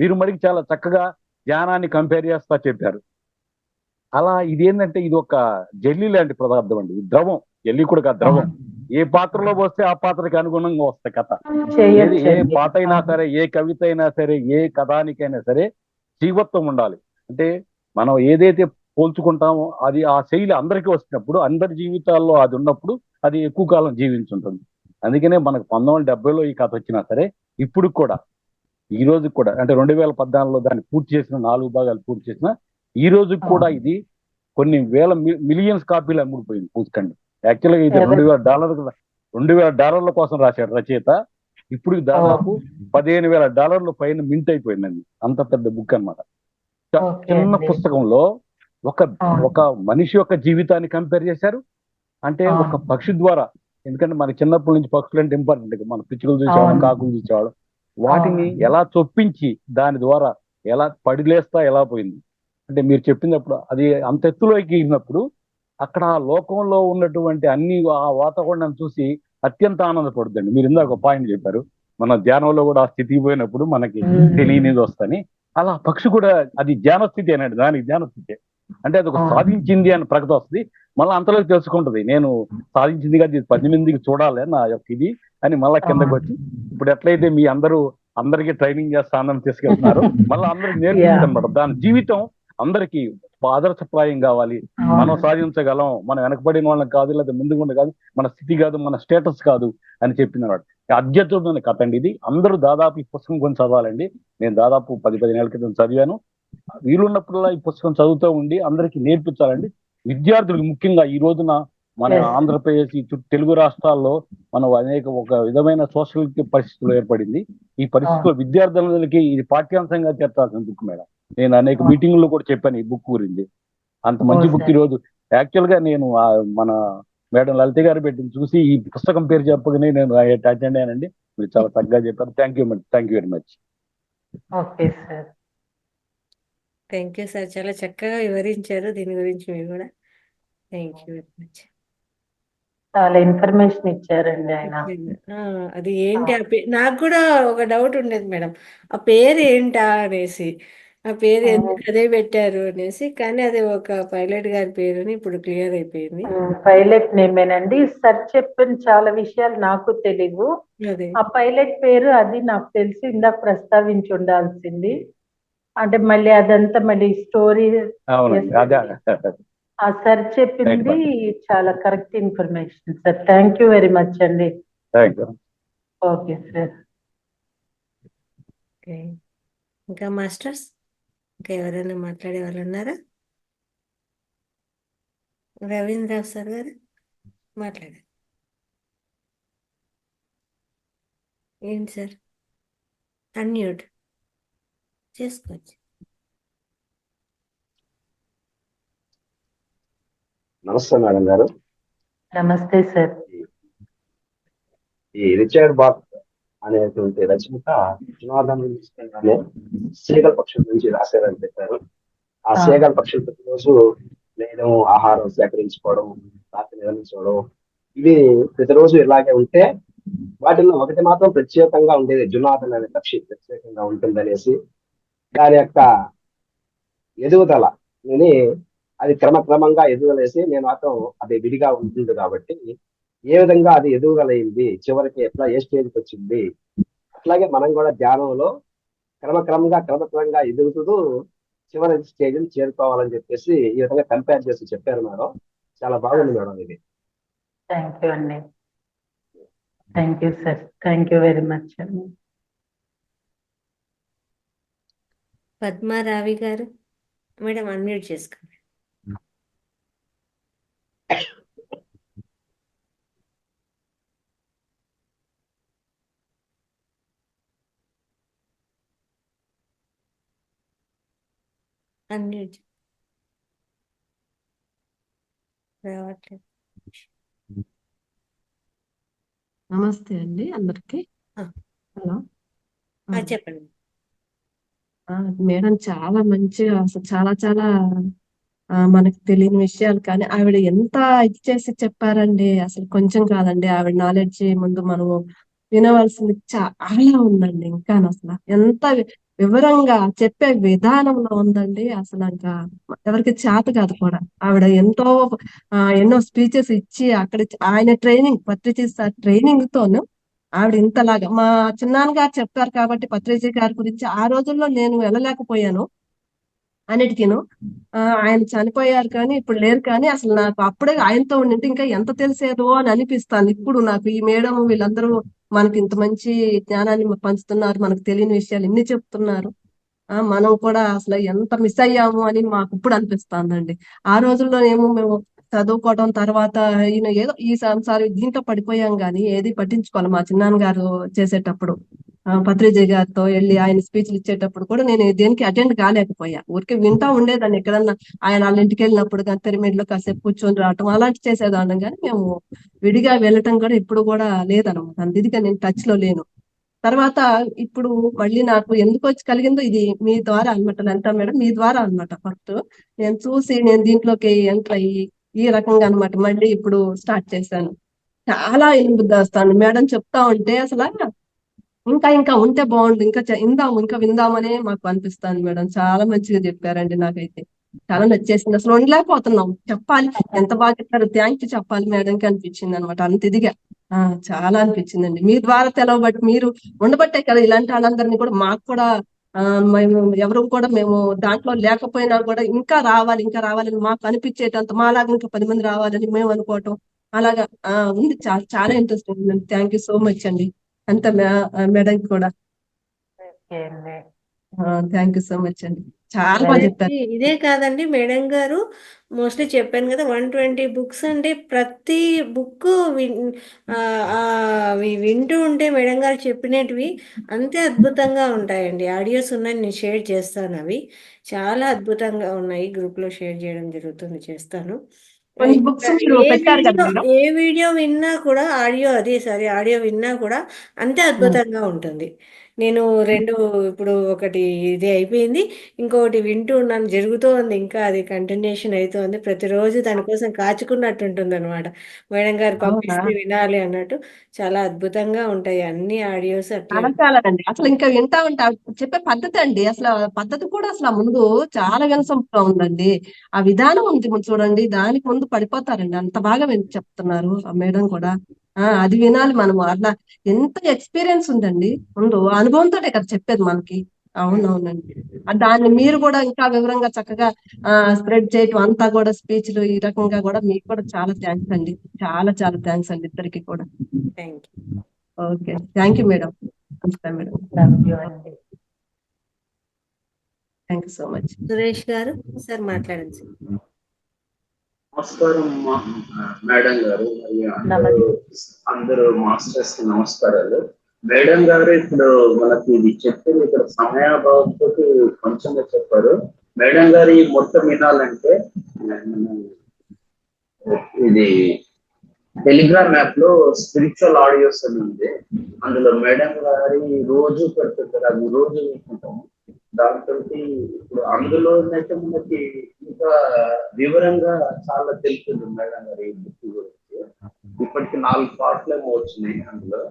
మీరు మరికి చాలా చక్కగా ధ్యానాన్ని కంపేర్ చేస్తా చెప్పారు. అలా ఇది ఏంటంటే ఇది ఒక జెల్లీ లాంటి పదార్థం అండి. ఇది ద్రవం, జెల్లీ కూడా కాదు, ద్రవం. ఏ పాత్రలో పోస్తే ఆ పాత్రకి అనుగుణంగా వస్తాయి కథ. ఏ పాట అయినా సరే, ఏ కవిత అయినా సరే, ఏ కథానికైనా సరే జీవత్వం ఉండాలి. అంటే మనం ఏదైతే పోల్చుకుంటామో అది ఆ శైలి అందరికీ వచ్చినప్పుడు, అందరి జీవితాల్లో అది ఉన్నప్పుడు అది ఎక్కువ కాలం జీవించుంటుంది. అందుకనే మనకు 1970లో ఈ కథ వచ్చినా సరే ఇప్పుడు కూడా ఈ రోజు కూడా అంటే 2014లో దాన్ని పూర్తి చేసిన 4 భాగాలు పూర్తి చేసిన ఈ రోజు కూడా ఇది కొన్ని వేల మిలియన్స్ కాపీలు అమ్ముడిపోయింది పుస్తకండి. యాక్చువల్గా ఇది $2,000 కోసం రాశాడు రచయిత. ఇప్పుడు దాదాపు $15,000 పైన మింట్ అయిపోయిందండి. అంత పెద్ద బుక్ అన్నమాట. చిన్న పుస్తకంలో ఒక మనిషి యొక్క జీవితాన్ని కంపేర్ చేశారు. అంటే ఒక పక్షి ద్వారా, ఎందుకంటే మన చిన్నప్పటి నుంచి పక్షులు అంటే ఇంపార్టెంట్. మన పిచ్చుకలు చూసేవాళ్ళం, కాకులు చూసేవాళ్ళం. వాటిని ఎలా చొప్పించి దాని ద్వారా ఎలా పడిలేస్తా ఎలా పోయింది అంటే మీరు చెప్పినప్పుడు అది అంత ఎత్తులోకి వెళ్ళినప్పుడు అక్కడ ఆ లోకంలో ఉన్నటువంటి అన్ని ఆ వాతావరణం చూసి అత్యంత ఆనందపడుతుంది. మీరు ఇందాక ఒక పాయింట్ చెప్పారు, మన ధ్యానంలో కూడా ఆ స్థితికి పోయినప్పుడు మనకి తెలియనిది వస్తని. అలా పక్షి కూడా అది ధ్యాన స్థితి అన్నాడు, దానికి ధ్యాన స్థితి అంటే అది ఒక సాధించింది అని ప్రకటన వస్తుంది. మళ్ళీ అంతలోకి తెలుసుకుంటది, నేను సాధించింది కాదు, ఇది 10 మందికి చూడాలి నా యొక్క ఇది అని మళ్ళా కిందకి వచ్చి ఇప్పుడు ఎట్లయితే మీ అందరికీ ట్రైనింగ్ చేస్తానని తీసుకెళ్తున్నారు, మళ్ళీ అందరికి నేర్పిస్తుంది అనమాట. దాని జీవితం అందరికీ ఆదర్శప్రాయం కావాలి. మనం సాధించగలం, మనం వెనకబడిన వాళ్ళకి కాదు, లేదా ముందుకుండా కాదు, మన స్థితి కాదు, మన స్టేటస్ కాదు అని చెప్పింది అనమాట. అద్భుతమైన కథ అండి ఇది. అందరూ దాదాపు ఈ పుస్తకం కొంచెం చదవాలండి. నేను దాదాపు 10-15 ఏళ్ల క్రితం చదివాను. వీలున్నప్పుడల్లా ఈ పుస్తకం చదువుతూ ఉండి అందరికీ నేర్పించాలండి. విద్యార్థులకు ముఖ్యంగా ఈ రోజున మన ఆంధ్రప్రదేశ్, తెలుగు రాష్ట్రాల్లో మనం ఒక విధమైన సోషల్ పరిస్థితులు ఏర్పడింది. ఈ పరిస్థితుల్లో విద్యార్థులకి ఇది పాఠ్యాంశంగా చేర్చాల్సిన బుక్ మేడం. నేను అనేక మీటింగుల్లో కూడా చెప్పాను ఈ బుక్ గురించి. అంత మంచి బుక్ ఈ రోజు యాక్చువల్ గా నేను మన మేడం లలిత గారు పెట్టింది చూసి ఈ పుస్తకం పేరు చెప్పగానే నేను అటెండ్ అయ్యానండి. మీరు చాలా చక్కగా చెప్పారు. Thank you very much. Okay sir, thank you sir, చాలా చక్కగా వివరించారు దీని గురించి మీరు కూడా. Thank you very much. చాలా ఇన్ఫర్మేషన్ ఇచ్చారండి ఆయన. అది ఏంటి నాకు కూడా ఒక డౌట్ ఉండేది మేడం, ఆ పేరు ఏంటా అనేసి, ఆ పేరు ఎందుకు అదే పెట్టారు అనేసి. కానీ అది ఒక పైలట్ గారి పేరు అని ఇప్పుడు క్లియర్ అయిపోయింది. పైలట్ నేమేనండి. సార్ చెప్పిన చాలా విషయాలు నాకు తెలియవు. ఆ పైలట్ పేరు అది నాకు తెలిసి ఇందాక ప్రస్తావించి ఉండాల్సింది. అంటే మళ్ళీ అదంతా మళ్ళీ స్టోరీ ఆ సార్ చెప్పింది చాలా correct information sir. Thank you very much అండి. Okay sir. ఇంకా మాస్టర్స్, ఇంకా ఎవరైనా మాట్లాడే వాళ్ళు ఉన్నారా? రవీంద్రరావు సార్ గారు మాట్లాడారు. ఏంటి సార్, అన్మ్యూట్ చేసుకోవచ్చు. నమస్తే మేడం గారు. నమస్తే సార్. ఈ రిచర్డ్ బాక్ అనేటువంటి రచయిత జనార్దన్ సేగల్ పక్షుల గురించి రాశారని చెప్పారు. ఆ సేగల్ పక్షులు ప్రతిరోజు లేయడం, ఆహారం సేకరించుకోవడం, రాత్రి నిర్మించుకోవడం, ఇవి ప్రతిరోజు ఇలాగే ఉంటే వాటిలో ఒకటి మాత్రం ప్రత్యేకంగా ఉండేది, జునాథన్ అనే పక్షి ప్రత్యేకంగా ఉంటుందనేసి దాని యొక్క ఎదుగుదల అది క్రమక్రమంగా ఎదుగుదలేసి నేను మాత్రం అది విడిగా ఉంటుంది కాబట్టి ఏ విధంగా అది ఎదుగుదలైంది, చివరికి ఎట్లా ఏ స్టేజ్కి వచ్చింది, అట్లాగే మనం కూడా ధ్యానంలో క్రమక్రమంగా ఎదుగుతూ చివరి స్టేజ్ని చేరుకోవాలని చెప్పేసి ఈ విధంగా కంపేర్ చేసి చెప్పారు మేడం. చాలా బాగుంది మేడం ఇది. థ్యాంక్ యూ అండి. Thank you sir. Thank you very much అండి. పద్మారావి గారు మేడం అన్మ్యూట్ చేసుకోండి. అన్మ్యూట్ రావట్లేదు. నమస్తే అండి అందరికి. హలో, చెప్పండి మేడం చాలా మంచిగా, అసలు చాలా చాలా మనకు తెలియని విషయాలు కానీ ఆవిడ ఎంత ఇది చేసి చెప్పారండి. అసలు కొంచెం కాదండి. ఆవిడ నాలెడ్జ్ ముందు మనము వినవలసింది చాలా ఉందండి. అసలు ఎంత వివరంగా చెప్పే విధానంలో ఉందండి. అసలు ఇంకా ఎవరికి చేత కాదు కూడా. ఆవిడ ఎన్నో స్పీచెస్ ఇచ్చి అక్కడ ఆయన ట్రైనింగ్ పత్రిజీ సార్ ట్రైనింగ్ తోను ఆవిడ ఇంతలాగా మా చిన్నాన్న గారు చెప్పారు కాబట్టి పత్రిజీ గారి గురించి ఆ రోజుల్లో నేను వెళ్ళలేకపోయాను అన్నిటికీను. ఆయన చనిపోయారు కానీ ఇప్పుడు లేరు కానీ అసలు నాకు అప్పుడే ఆయనతో ఉండింటే ఇంకా ఎంత తెలిసేదో అని అనిపిస్తాను. ఇప్పుడు నాకు ఈ మేడం వీళ్ళందరూ మనకి ఇంత మంచి జ్ఞానాన్ని పంచుతున్నారు. మనకు తెలియని విషయాలు ఇన్ని చెప్తున్నారు. మనం కూడా అసలు ఎంత మిస్ అయ్యాము అని మాకు ఇప్పుడు అనిపిస్తుందండి. ఆ రోజుల్లో ఏమో మేము చదువుకోవడం తర్వాత ఈయన ఏదో ఈ సంసారి దీంట్లో పడిపోయాం గానీ ఏది పట్టించుకోవాలి. మా చిన్నాన్న గారు చేసేటప్పుడు పత్రిజీ గారితో వెళ్ళి ఆయన స్పీచ్లు ఇచ్చేటప్పుడు కూడా నేను దేనికి అటెండ్ కాలేకపోయా. ఊరికే వింటా ఉండేదాన్ని ఎక్కడన్నా ఆయన వాళ్ళ ఇంటికి వెళ్ళినప్పుడు కానీ పిరమిడ్ లో కాసేపు కూర్చొని రావటం అలాంటి చేసేదాన్ని. కానీ మేము విడిగా వెళ్ళటం కూడా ఇప్పుడు కూడా లేదనమాట. అందుకే నేను టచ్ లో లేను. తర్వాత ఇప్పుడు మళ్ళీ నాకు ఎందుకు వచ్చి కలిగిందో ఇది మీ ద్వారా అనమాట. లలిత మేడం మీ ద్వారా అనమాట. ఫస్ట్ నేను చూసి నేను దీంట్లోకి ఎంటర్ అయ్యి ఈ రకంగా అనమాట మళ్ళీ ఇప్పుడు స్టార్ట్ చేశాను. చాలా ఎనిమిది వస్తాను మేడం చెప్తా ఉంటే అసలు ఇంకా ఉంటే బాగుండు, ఇంకా విందామనే మాకు అనిపిస్తాను మేడం. చాలా మంచిగా చెప్పారండి. నాకైతే చాలా నచ్చేసింది. అసలు ఉండలేకపోతున్నాం. చెప్పాలి ఎంత బాగా చెప్పారు, థ్యాంక్ యూ చెప్పాలి మేడంకి అనిపించింది అనమాట. అంత ఇదిగా చాలా అనిపించిందండి. మీ ద్వారా తెలవబట్టి మీరు ఉండబట్టే కదా ఇలాంటి వాళ్ళందరినీ కూడా మాకు కూడా మేము ఎవరు కూడా మేము దాంట్లో లేకపోయినా కూడా ఇంకా రావాలని మాకు అనిపించేటంత మాలాగా ఇంకా 10 మంది రావాలని మేము అనుకోవటం అలాగా ఉంది. చాలా ఇంట్రెస్టింగ్ ఉంది. థ్యాంక్ యూ సో మచ్ అండి. అంత మేడం కూడా థ్యాంక్ యూ సో మచ్ అండి. చాలా బాగా చెప్పారు. ఇదే కాదండి మేడం గారు, మోస్ట్లీ చెప్పాను కదా 120 బుక్స్ అంటే ప్రతి బుక్ వింటూ ఉంటే మేడం గారు చెప్పినవి అంతే అద్భుతంగా ఉంటాయండి. ఆడియోస్ ఉన్నాయి, నేను షేర్ చేస్తాను. అవి చాలా అద్భుతంగా ఉన్నాయి. గ్రూప్లో షేర్ చేయడం జరుగుతుంది, చేస్తాను. కొన్ని బుక్స్ మీరు పెట్టారు కదా మేడం. ఏ వీడియో విన్నా కూడా ఆడియో విన్నా కూడా అంతే అద్భుతంగా ఉంటుంది. నేను ఇప్పుడు ఒకటి ఇది అయిపోయింది, ఇంకొకటి వింటూ ఉన్నాను, జరుగుతూ ఉంది, ఇంకా అది కంటిన్యూషన్ అవుతుంది. ప్రతిరోజు దానికోసం కాచుకున్నట్టు ఉంటుంది అనమాట. మేడం గారు పంపిస్తే వినాలి అన్నట్టు. చాలా అద్భుతంగా ఉంటాయి అన్ని ఆడియోస్ అట్లే. చాలా అండి. అసలు ఇంకా వింటా ఉంటా చెప్పే పద్ధతి అండి. అసలు పద్ధతి కూడా అసలు ముందు చాలా వినసొంపుగా ఉందండి. ఆ విధానం ఉంది చూడండి, దానికి ముందు పడిపోతారండి. అంత బాగా చెప్తున్నారు ఆ మేడం కూడా. అది వినాలి మనము. అట్లా ఎంత ఎక్స్పీరియన్స్ ఉందండి. ముందు అనుభవంతో కదా చెప్పేది మనకి. అవునవునండి. దాన్ని మీరు కూడా ఇంకా వివరంగా చక్కగా స్ప్రెడ్ చేయటం అంతా కూడా స్పీచ్లు ఈ రకంగా కూడా మీకు కూడా చాలా థ్యాంక్స్ అండి. చాలా చాలా థ్యాంక్స్ అండి ఇద్దరికి కూడా. Thank you. Okay, thank you madam. Namaste madam. Thank you so much. Suresh గారు సార్ మాట్లాడండి. నమస్కారం మేడం గారు, అందరూ మాస్టర్స్ కి నమస్కారాలు. మేడం గారు ఇప్పుడు మనకి ఇది చెప్పారు, ఇక్కడ సమయాభావంతో కొంచెంగా చెప్పారు. మేడం గారు ఈ మొత్తం వినాలంటే ఇది టెలిగ్రామ్ యాప్ లో స్పిరిచువల్ ఆడియోస్ అని ఉంది. అందులో మేడం గారి రోజు పెడుతుంటారు, అది రోజు వింటుంటాము. దాంతో ఇప్పుడు అందులో అయితే మనకి ఇంకా వివరంగా చాలా తెలుస్తుంది మేడం గారి బుక్ గురించి. ఇప్పటికి 4 పార్ట్లు ఏమో వచ్చినాయి అందులో.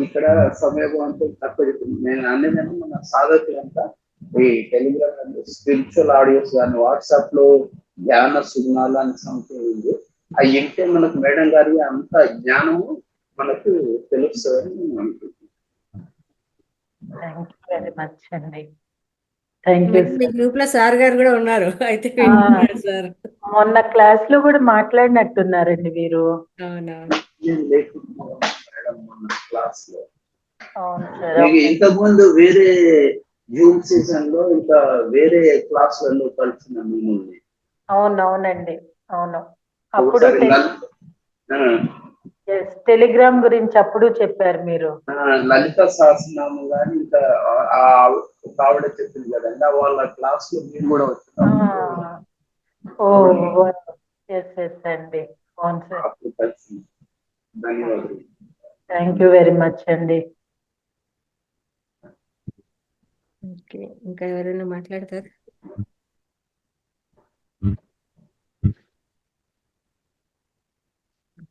ఇక్కడ సమయం అంతా తక్కువ చెప్తుంది. నేను అనేది మన సాధకులంతా ఈ టెలిగ్రామ్ స్పిరిచువల్ ఆడియోస్ కానీ వాట్సాప్ లో జ్ఞాన సిగ్నల్ అని సంథింగ్ ఉంది. అవి వింటే మనకు మేడం గారి అంత జ్ఞానము మనకు తెలుస్తుందని నేను అనుకుంటున్నాను. థ్యాంక్ యూ వెరీ మచ్ అండి. Thank you. మీ గ్రూప్ లో సార్ గారు కూడా ఉన్నారు అయితే సార్. మొన్న క్లాస్ లో కూడా మాట్లాడినట్టున్నారండి మీరు. అవునవును. క్లాస్ లో అవును సార్. ఇంతకు ముందు వేరే జూన్ సీజన్ లో ఇంకా వేరే క్లాసులలో కలిసిన మిమ్మల్ని. అవునవునండి. అవును. అప్పుడు Yes, టెలిగ్రామ్ గురించి అప్పుడు చెప్పారు మీరు. లలిత సహస్రనామం కానీ ఇంకా ఆవిడ చెప్పింది కదండి, వాళ్ళ క్లాస్ లో మీరు కూడా వచ్చారు. అండి. అవును సార్. ధన్యవాదాలు. థ్యాంక్ యూ వెరీ మచ్ అండి. ఓకే, ఇంకా ఎవరైనా మాట్లాడతారు?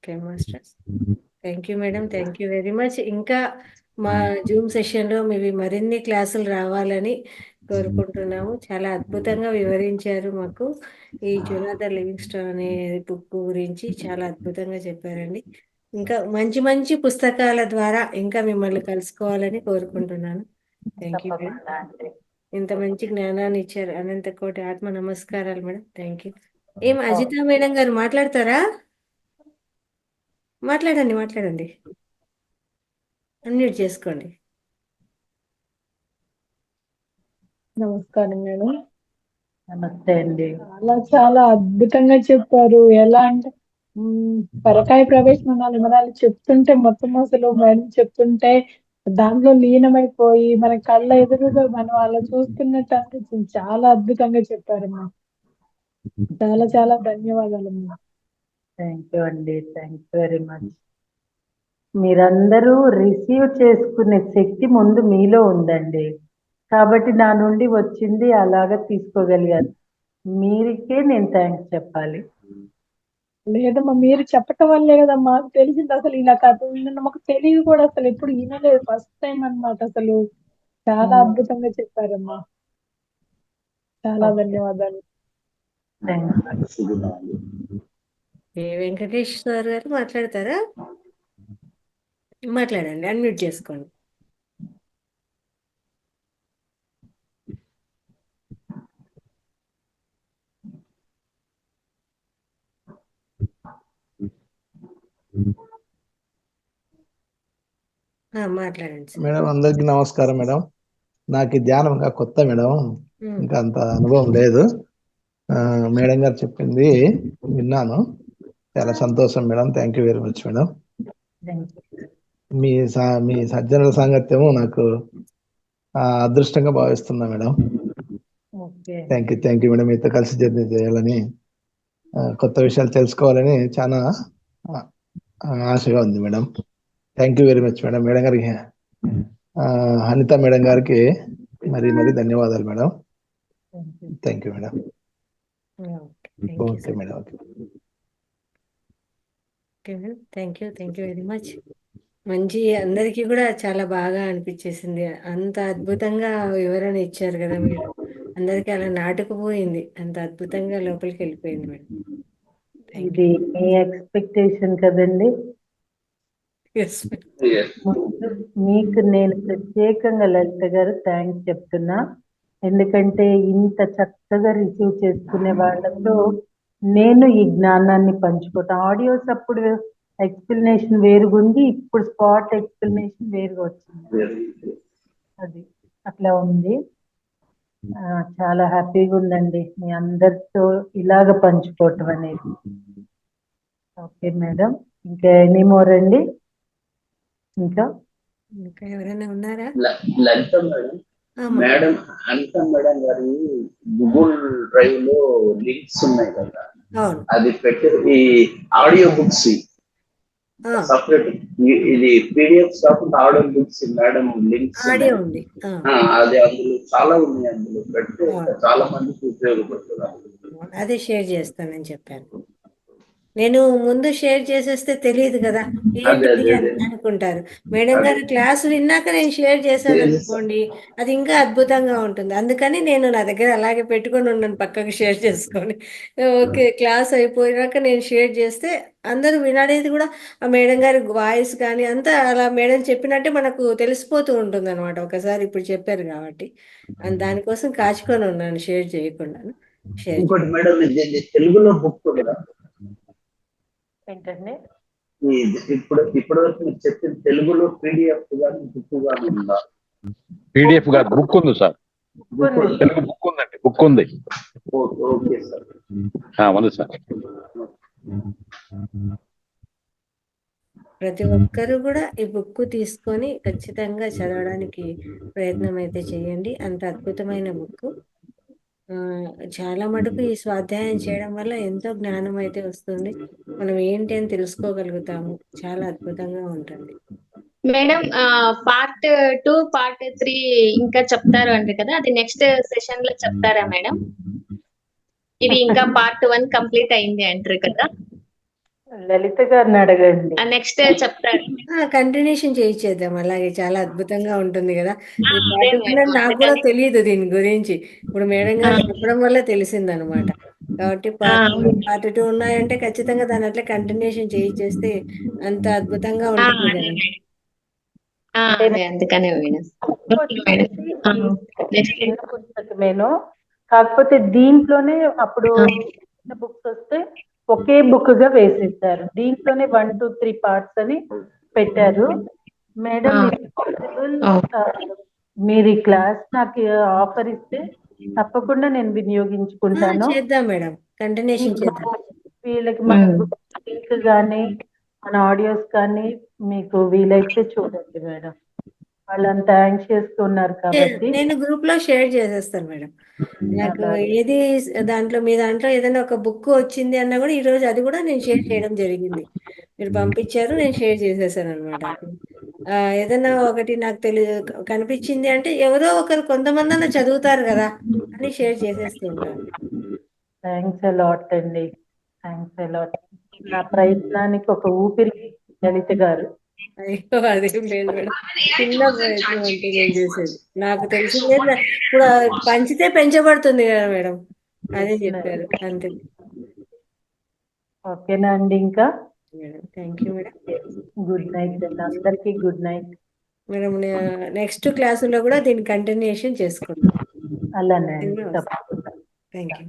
Okay masters. Thank you madam, thank you very much. ఇంకా మా జూమ్ సెషన్లో మీవి మరిన్ని క్లాసులు రావాలని కోరుకుంటున్నాము. చాలా అద్భుతంగా వివరించారు మాకు ఈ జొనాథన్ లివింగ్స్టన్ అనే బుక్ గురించి చాలా అద్భుతంగా చెప్పారండి. ఇంకా మంచి మంచి పుస్తకాల ద్వారా ఇంకా మిమ్మల్ని కలుసుకోవాలని కోరుకుంటున్నాను. Thank you madam. తప్పకుండా అండి. ఇంత మంచి జ్ఞానాన్ని ఇచ్చారు. అనంత కోటి ఆత్మ నమస్కారాలు మేడం. Thank you. ఏం అజితా మేడం గారు మాట్లాడతారా? మాట్లాడండి, మాట్లాడండి, అన్మ్యూట్ చేసుకోండి. నమస్కారం మేడం. నమస్తే అండి. చాలా అద్భుతంగా చెప్పారు. ఎలా అంటే పరకాయ ప్రవేశం వివరాలు చెప్తుంటే మొత్తం అసలు మేడం చెప్తుంటే దాంట్లో లీనమైపోయి మన కళ్ళ ఎదురుగా మనం అలా చూస్తున్నట్టు అనిపించింది. చాలా అద్భుతంగా చెప్పారమ్మా. చాలా చాలా ధన్యవాదాలమ్మా. థ్యాంక్ యూ అండి. Thank you very much. మీరందరూ రిసీవ్ చేసుకునే శక్తి ముందు మీలో ఉందండి, కాబట్టి నా నుండి వచ్చింది అలాగా తీసుకోగలిగారు. మీరికే నేను థ్యాంక్స్ చెప్పాలి. లేదమ్మా, మీరు చెప్పటం వల్లే కదమ్మా తెలిసింది. అసలు ఇలా కథ మాకు తెలియదు కూడా, అసలు ఎప్పుడు వినలేదు. ఫస్ట్ టైం అన్నమాట. అసలు చాలా అద్భుతంగా చెప్పారమ్మా. చాలా ధన్యవాదాలు. థ్యాంక్స్. ఏ వెంకటేశ్వర గారు మాట్లాడతారా? మాట్లాడండి, అన్మ్యూట్ చేసుకోండి. మాట్లాడండి సార్. మేడం అందరికీ నమస్కారం మేడం. నాకు ఈ ధ్యానం ఇంకా కొత్త మేడం, ఇంకా అంత అనుభవం లేదు. మేడం గారు చెప్పింది విన్నాను, చాలా సంతోషం madam. Thank you very much madam. మీ సజ్జనుల సాంగత్యము నాకు అదృష్టంగా భావిస్తున్నా మేడం. Thank you madam. మీతో కలిసి జర్నీ చేయాలని, కొత్త విషయాలు తెలుసుకోవాలని చాలా ఆశగా ఉంది madam. Thank you very much madam. Madam గారికి, అనిత మేడం గారికి మరీ ధన్యవాదాలు madam. Thank you madam. Okay madam. Okay madam, thank you very much. మంచి, అందరికీ కూడా చాలా బాగా అనిపించేసింది. అంత అద్భుతంగా వివరణ ఇచ్చారు కదా మీరు. అందరికీ అలా నాటుకుపోయింది, అంత అద్భుతంగా లోపలికి వెళ్ళిపోయింది మేడం. ఇది మీ ఎక్స్పెక్టేషన్ కదండి. మీకు నేను ప్రత్యేకంగా లలిత గారు థ్యాంక్స్ చెప్తున్నా. ఎందుకంటే ఇంత చక్కగా రిసీవ్ చేసుకునే వాళ్ళతో నేను ఈ జ్ఞానాన్ని పంచుకోవటం. ఆడియోస్ అప్పుడు ఎక్స్ప్లెనేషన్ వేరుగా ఉంది, ఇప్పుడు స్పాట్ ఎక్స్ప్లెనేషన్ వేరుగా వచ్చింది. అది అట్లా ఉంది. చాలా హ్యాపీగా ఉందండి మీ అందరితో ఇలాగ పంచుకోవటం అనేది. ఓకే మేడం, ఇంకా ఎనీ మోర్ అండి? ఇంకా ఎవరైనా ఉన్నారా? లలిత మేడం, మేడం అనిత మేడం గారి గూగుల్ డ్రైవ్ లో లింక్స్ ఉన్నాయి కదా, అది పెట్టి ఈ ఆడియో బుక్స్ సపరేట్, ఇది పీడిఎఫ్ కాకుండా ఆడియో బుక్స్ మేడం లింక్స్ అది అందులో చాలా ఉన్నాయి. అందులో పెడితే చాలా మందికి ఉపయోగపడుతుంది. అదే షేర్ చేస్తానని చెప్పాను. నేను ముందు షేర్ చేసేస్తే తెలియదు కదా, ఏంటిది అని అనుకుంటారు. మేడం గారు క్లాస్ విన్నాక నేను షేర్ చేశాను అనుకోండి, అది ఇంకా అద్భుతంగా ఉంటుంది. అందుకని నేను నా దగ్గర అలాగే పెట్టుకొని ఉన్నాను, పక్కకు షేర్ చేసుకొని. ఓకే, క్లాస్ అయిపోయినాక నేను షేర్ చేస్తే అందరూ వినడేది కూడా ఆ మేడం గారి వాయిస్ కానీ అంతా అలా మేడం చెప్పినట్టే మనకు తెలిసిపోతూ ఉంటుంది అనమాట. ఒకసారి ఇప్పుడు చెప్పారు కాబట్టి దానికోసం కాచుకొని ఉన్నాను, షేర్ చేయకుండా. ఇంకోటి మేడం, తెలుగులో బుక్ కూడా ఏంటండి ఇప్పుడు వరకు మీరు చెప్పిన తెలుగులో పీడిఎఫ్ గానీ బుక్ గానీ ఉందా? పీడిఎఫ్ కాదు, బుక్ ఉంది సార్. తెలుగు బుక్ ఉందండి, బుక్ ఉంది. Okay sir. ఉంది సార్. ప్రతి ఒక్కరు కూడా ఈ బుక్ తీసుకొని ఖచ్చితంగా చదవడానికి ప్రయత్నం అయితే చేయండి. అంత అద్భుతమైన బుక్. చాలా మటుకు ఈ స్వాధ్యాయం చేయడం వల్ల ఎంతో జ్ఞానం అయితే వస్తుంది. మనం ఏంటి అని తెలుసుకోగలుగుతాము. చాలా అద్భుతంగా ఉంటుంది మేడం. పార్ట్ 2, పార్ట్ 3 ఇంకా చెప్తారు అంటే కదా, అది నెక్స్ట్ సెషన్ లో చెప్తారా మేడం? ఇది ఇంకా పార్ట్ 1 కంప్లీట్ అయింది అంటారు కదా? లలిత గారిని అడగండి. నెక్స్ట్ చెప్తారు. కంటిన్యూషన్ చేయించేద్దాం అలాగే, చాలా అద్భుతంగా ఉంటుంది కదా. ఈ అదే పార్ట్ మేడం, నాకు కూడా తెలియదు దీని గురించి, ఇప్పుడు మేడం గారు చెప్పడం వల్ల తెలిసిందనమాట. కాబట్టి పార్ట్ 2 ఉన్నాయంటే ఖచ్చితంగా దాని అట్లా కంటిన్యూషన్ చేయించేస్తే అంత అద్భుతంగా ఉంటుంది అదే కదా. మేడం. అదే అందుకనే మేడం. చిన్న పుస్తకమేను, కాకపోతే దీంట్లోనే అప్పుడు బుక్స్ వస్తే ఒకే బుక్ గా వేసేసారు, దీంట్లోనే 1, 2, 3 పార్ట్స్ అని పెట్టారు. మేడం మీరు ఈ క్లాస్ నాకు ఆఫర్ ఇస్తే తప్పకుండా నేను వినియోగించుకుంటాను. చేద్దాం మేడం, కంటిన్యూషన్ చేద్దాం. వీళ్ళకి మన లింక్ కానీ మన ఆడియోస్ కానీ మీకు వీలైతే చూడండి మేడం, వాళ్ళంతా యాంగ్షియస్ గా ఉన్నారు కాబట్టి. నేను గ్రూప్ లో షేర్ చేసేస్తాను మేడం. నాకు ఏది దాంట్లో మీ దాంట్లో ఏదైనా ఒక బుక్ వచ్చింది అన్నా కూడా ఈ రోజు అది కూడా నేను షేర్ చేయడం జరిగింది. మీరు పంపించారు, నేను షేర్ చేసేసాను అనమాట. ఏదైనా ఒకటి నాకు కనిపించింది అంటే ఎవరో ఒకరు కొంతమంది అన్న చదువుతారు కదా అని షేర్ చేసేస్తూ ఉంటాను. థ్యాంక్స్ అలాట్ అండి, థ్యాంక్స్ అలాట్. నా ప్రయత్నానికి ఒక ఊపిరి లలిత గారు. అయ్యో అదేం లేదు మేడం, చిన్న ప్రయత్నం అంటే నేను చేసేది. నాకు తెలిసిందే, ఇప్పుడు పంచితే పెంచబడుతుంది కదా మేడం, అదే చెప్పారు అంతే. ఓకేనా అండి, ఇంకా madam thank you madam. Good night అండి అందరికి, గుడ్ నైట్ మేడం. నెక్స్ట్ క్లాసులో కూడా దీన్ని కంటిన్యూషన్ చేసుకుందాం. అలానే అండి, తప్పకుండా. Thank you.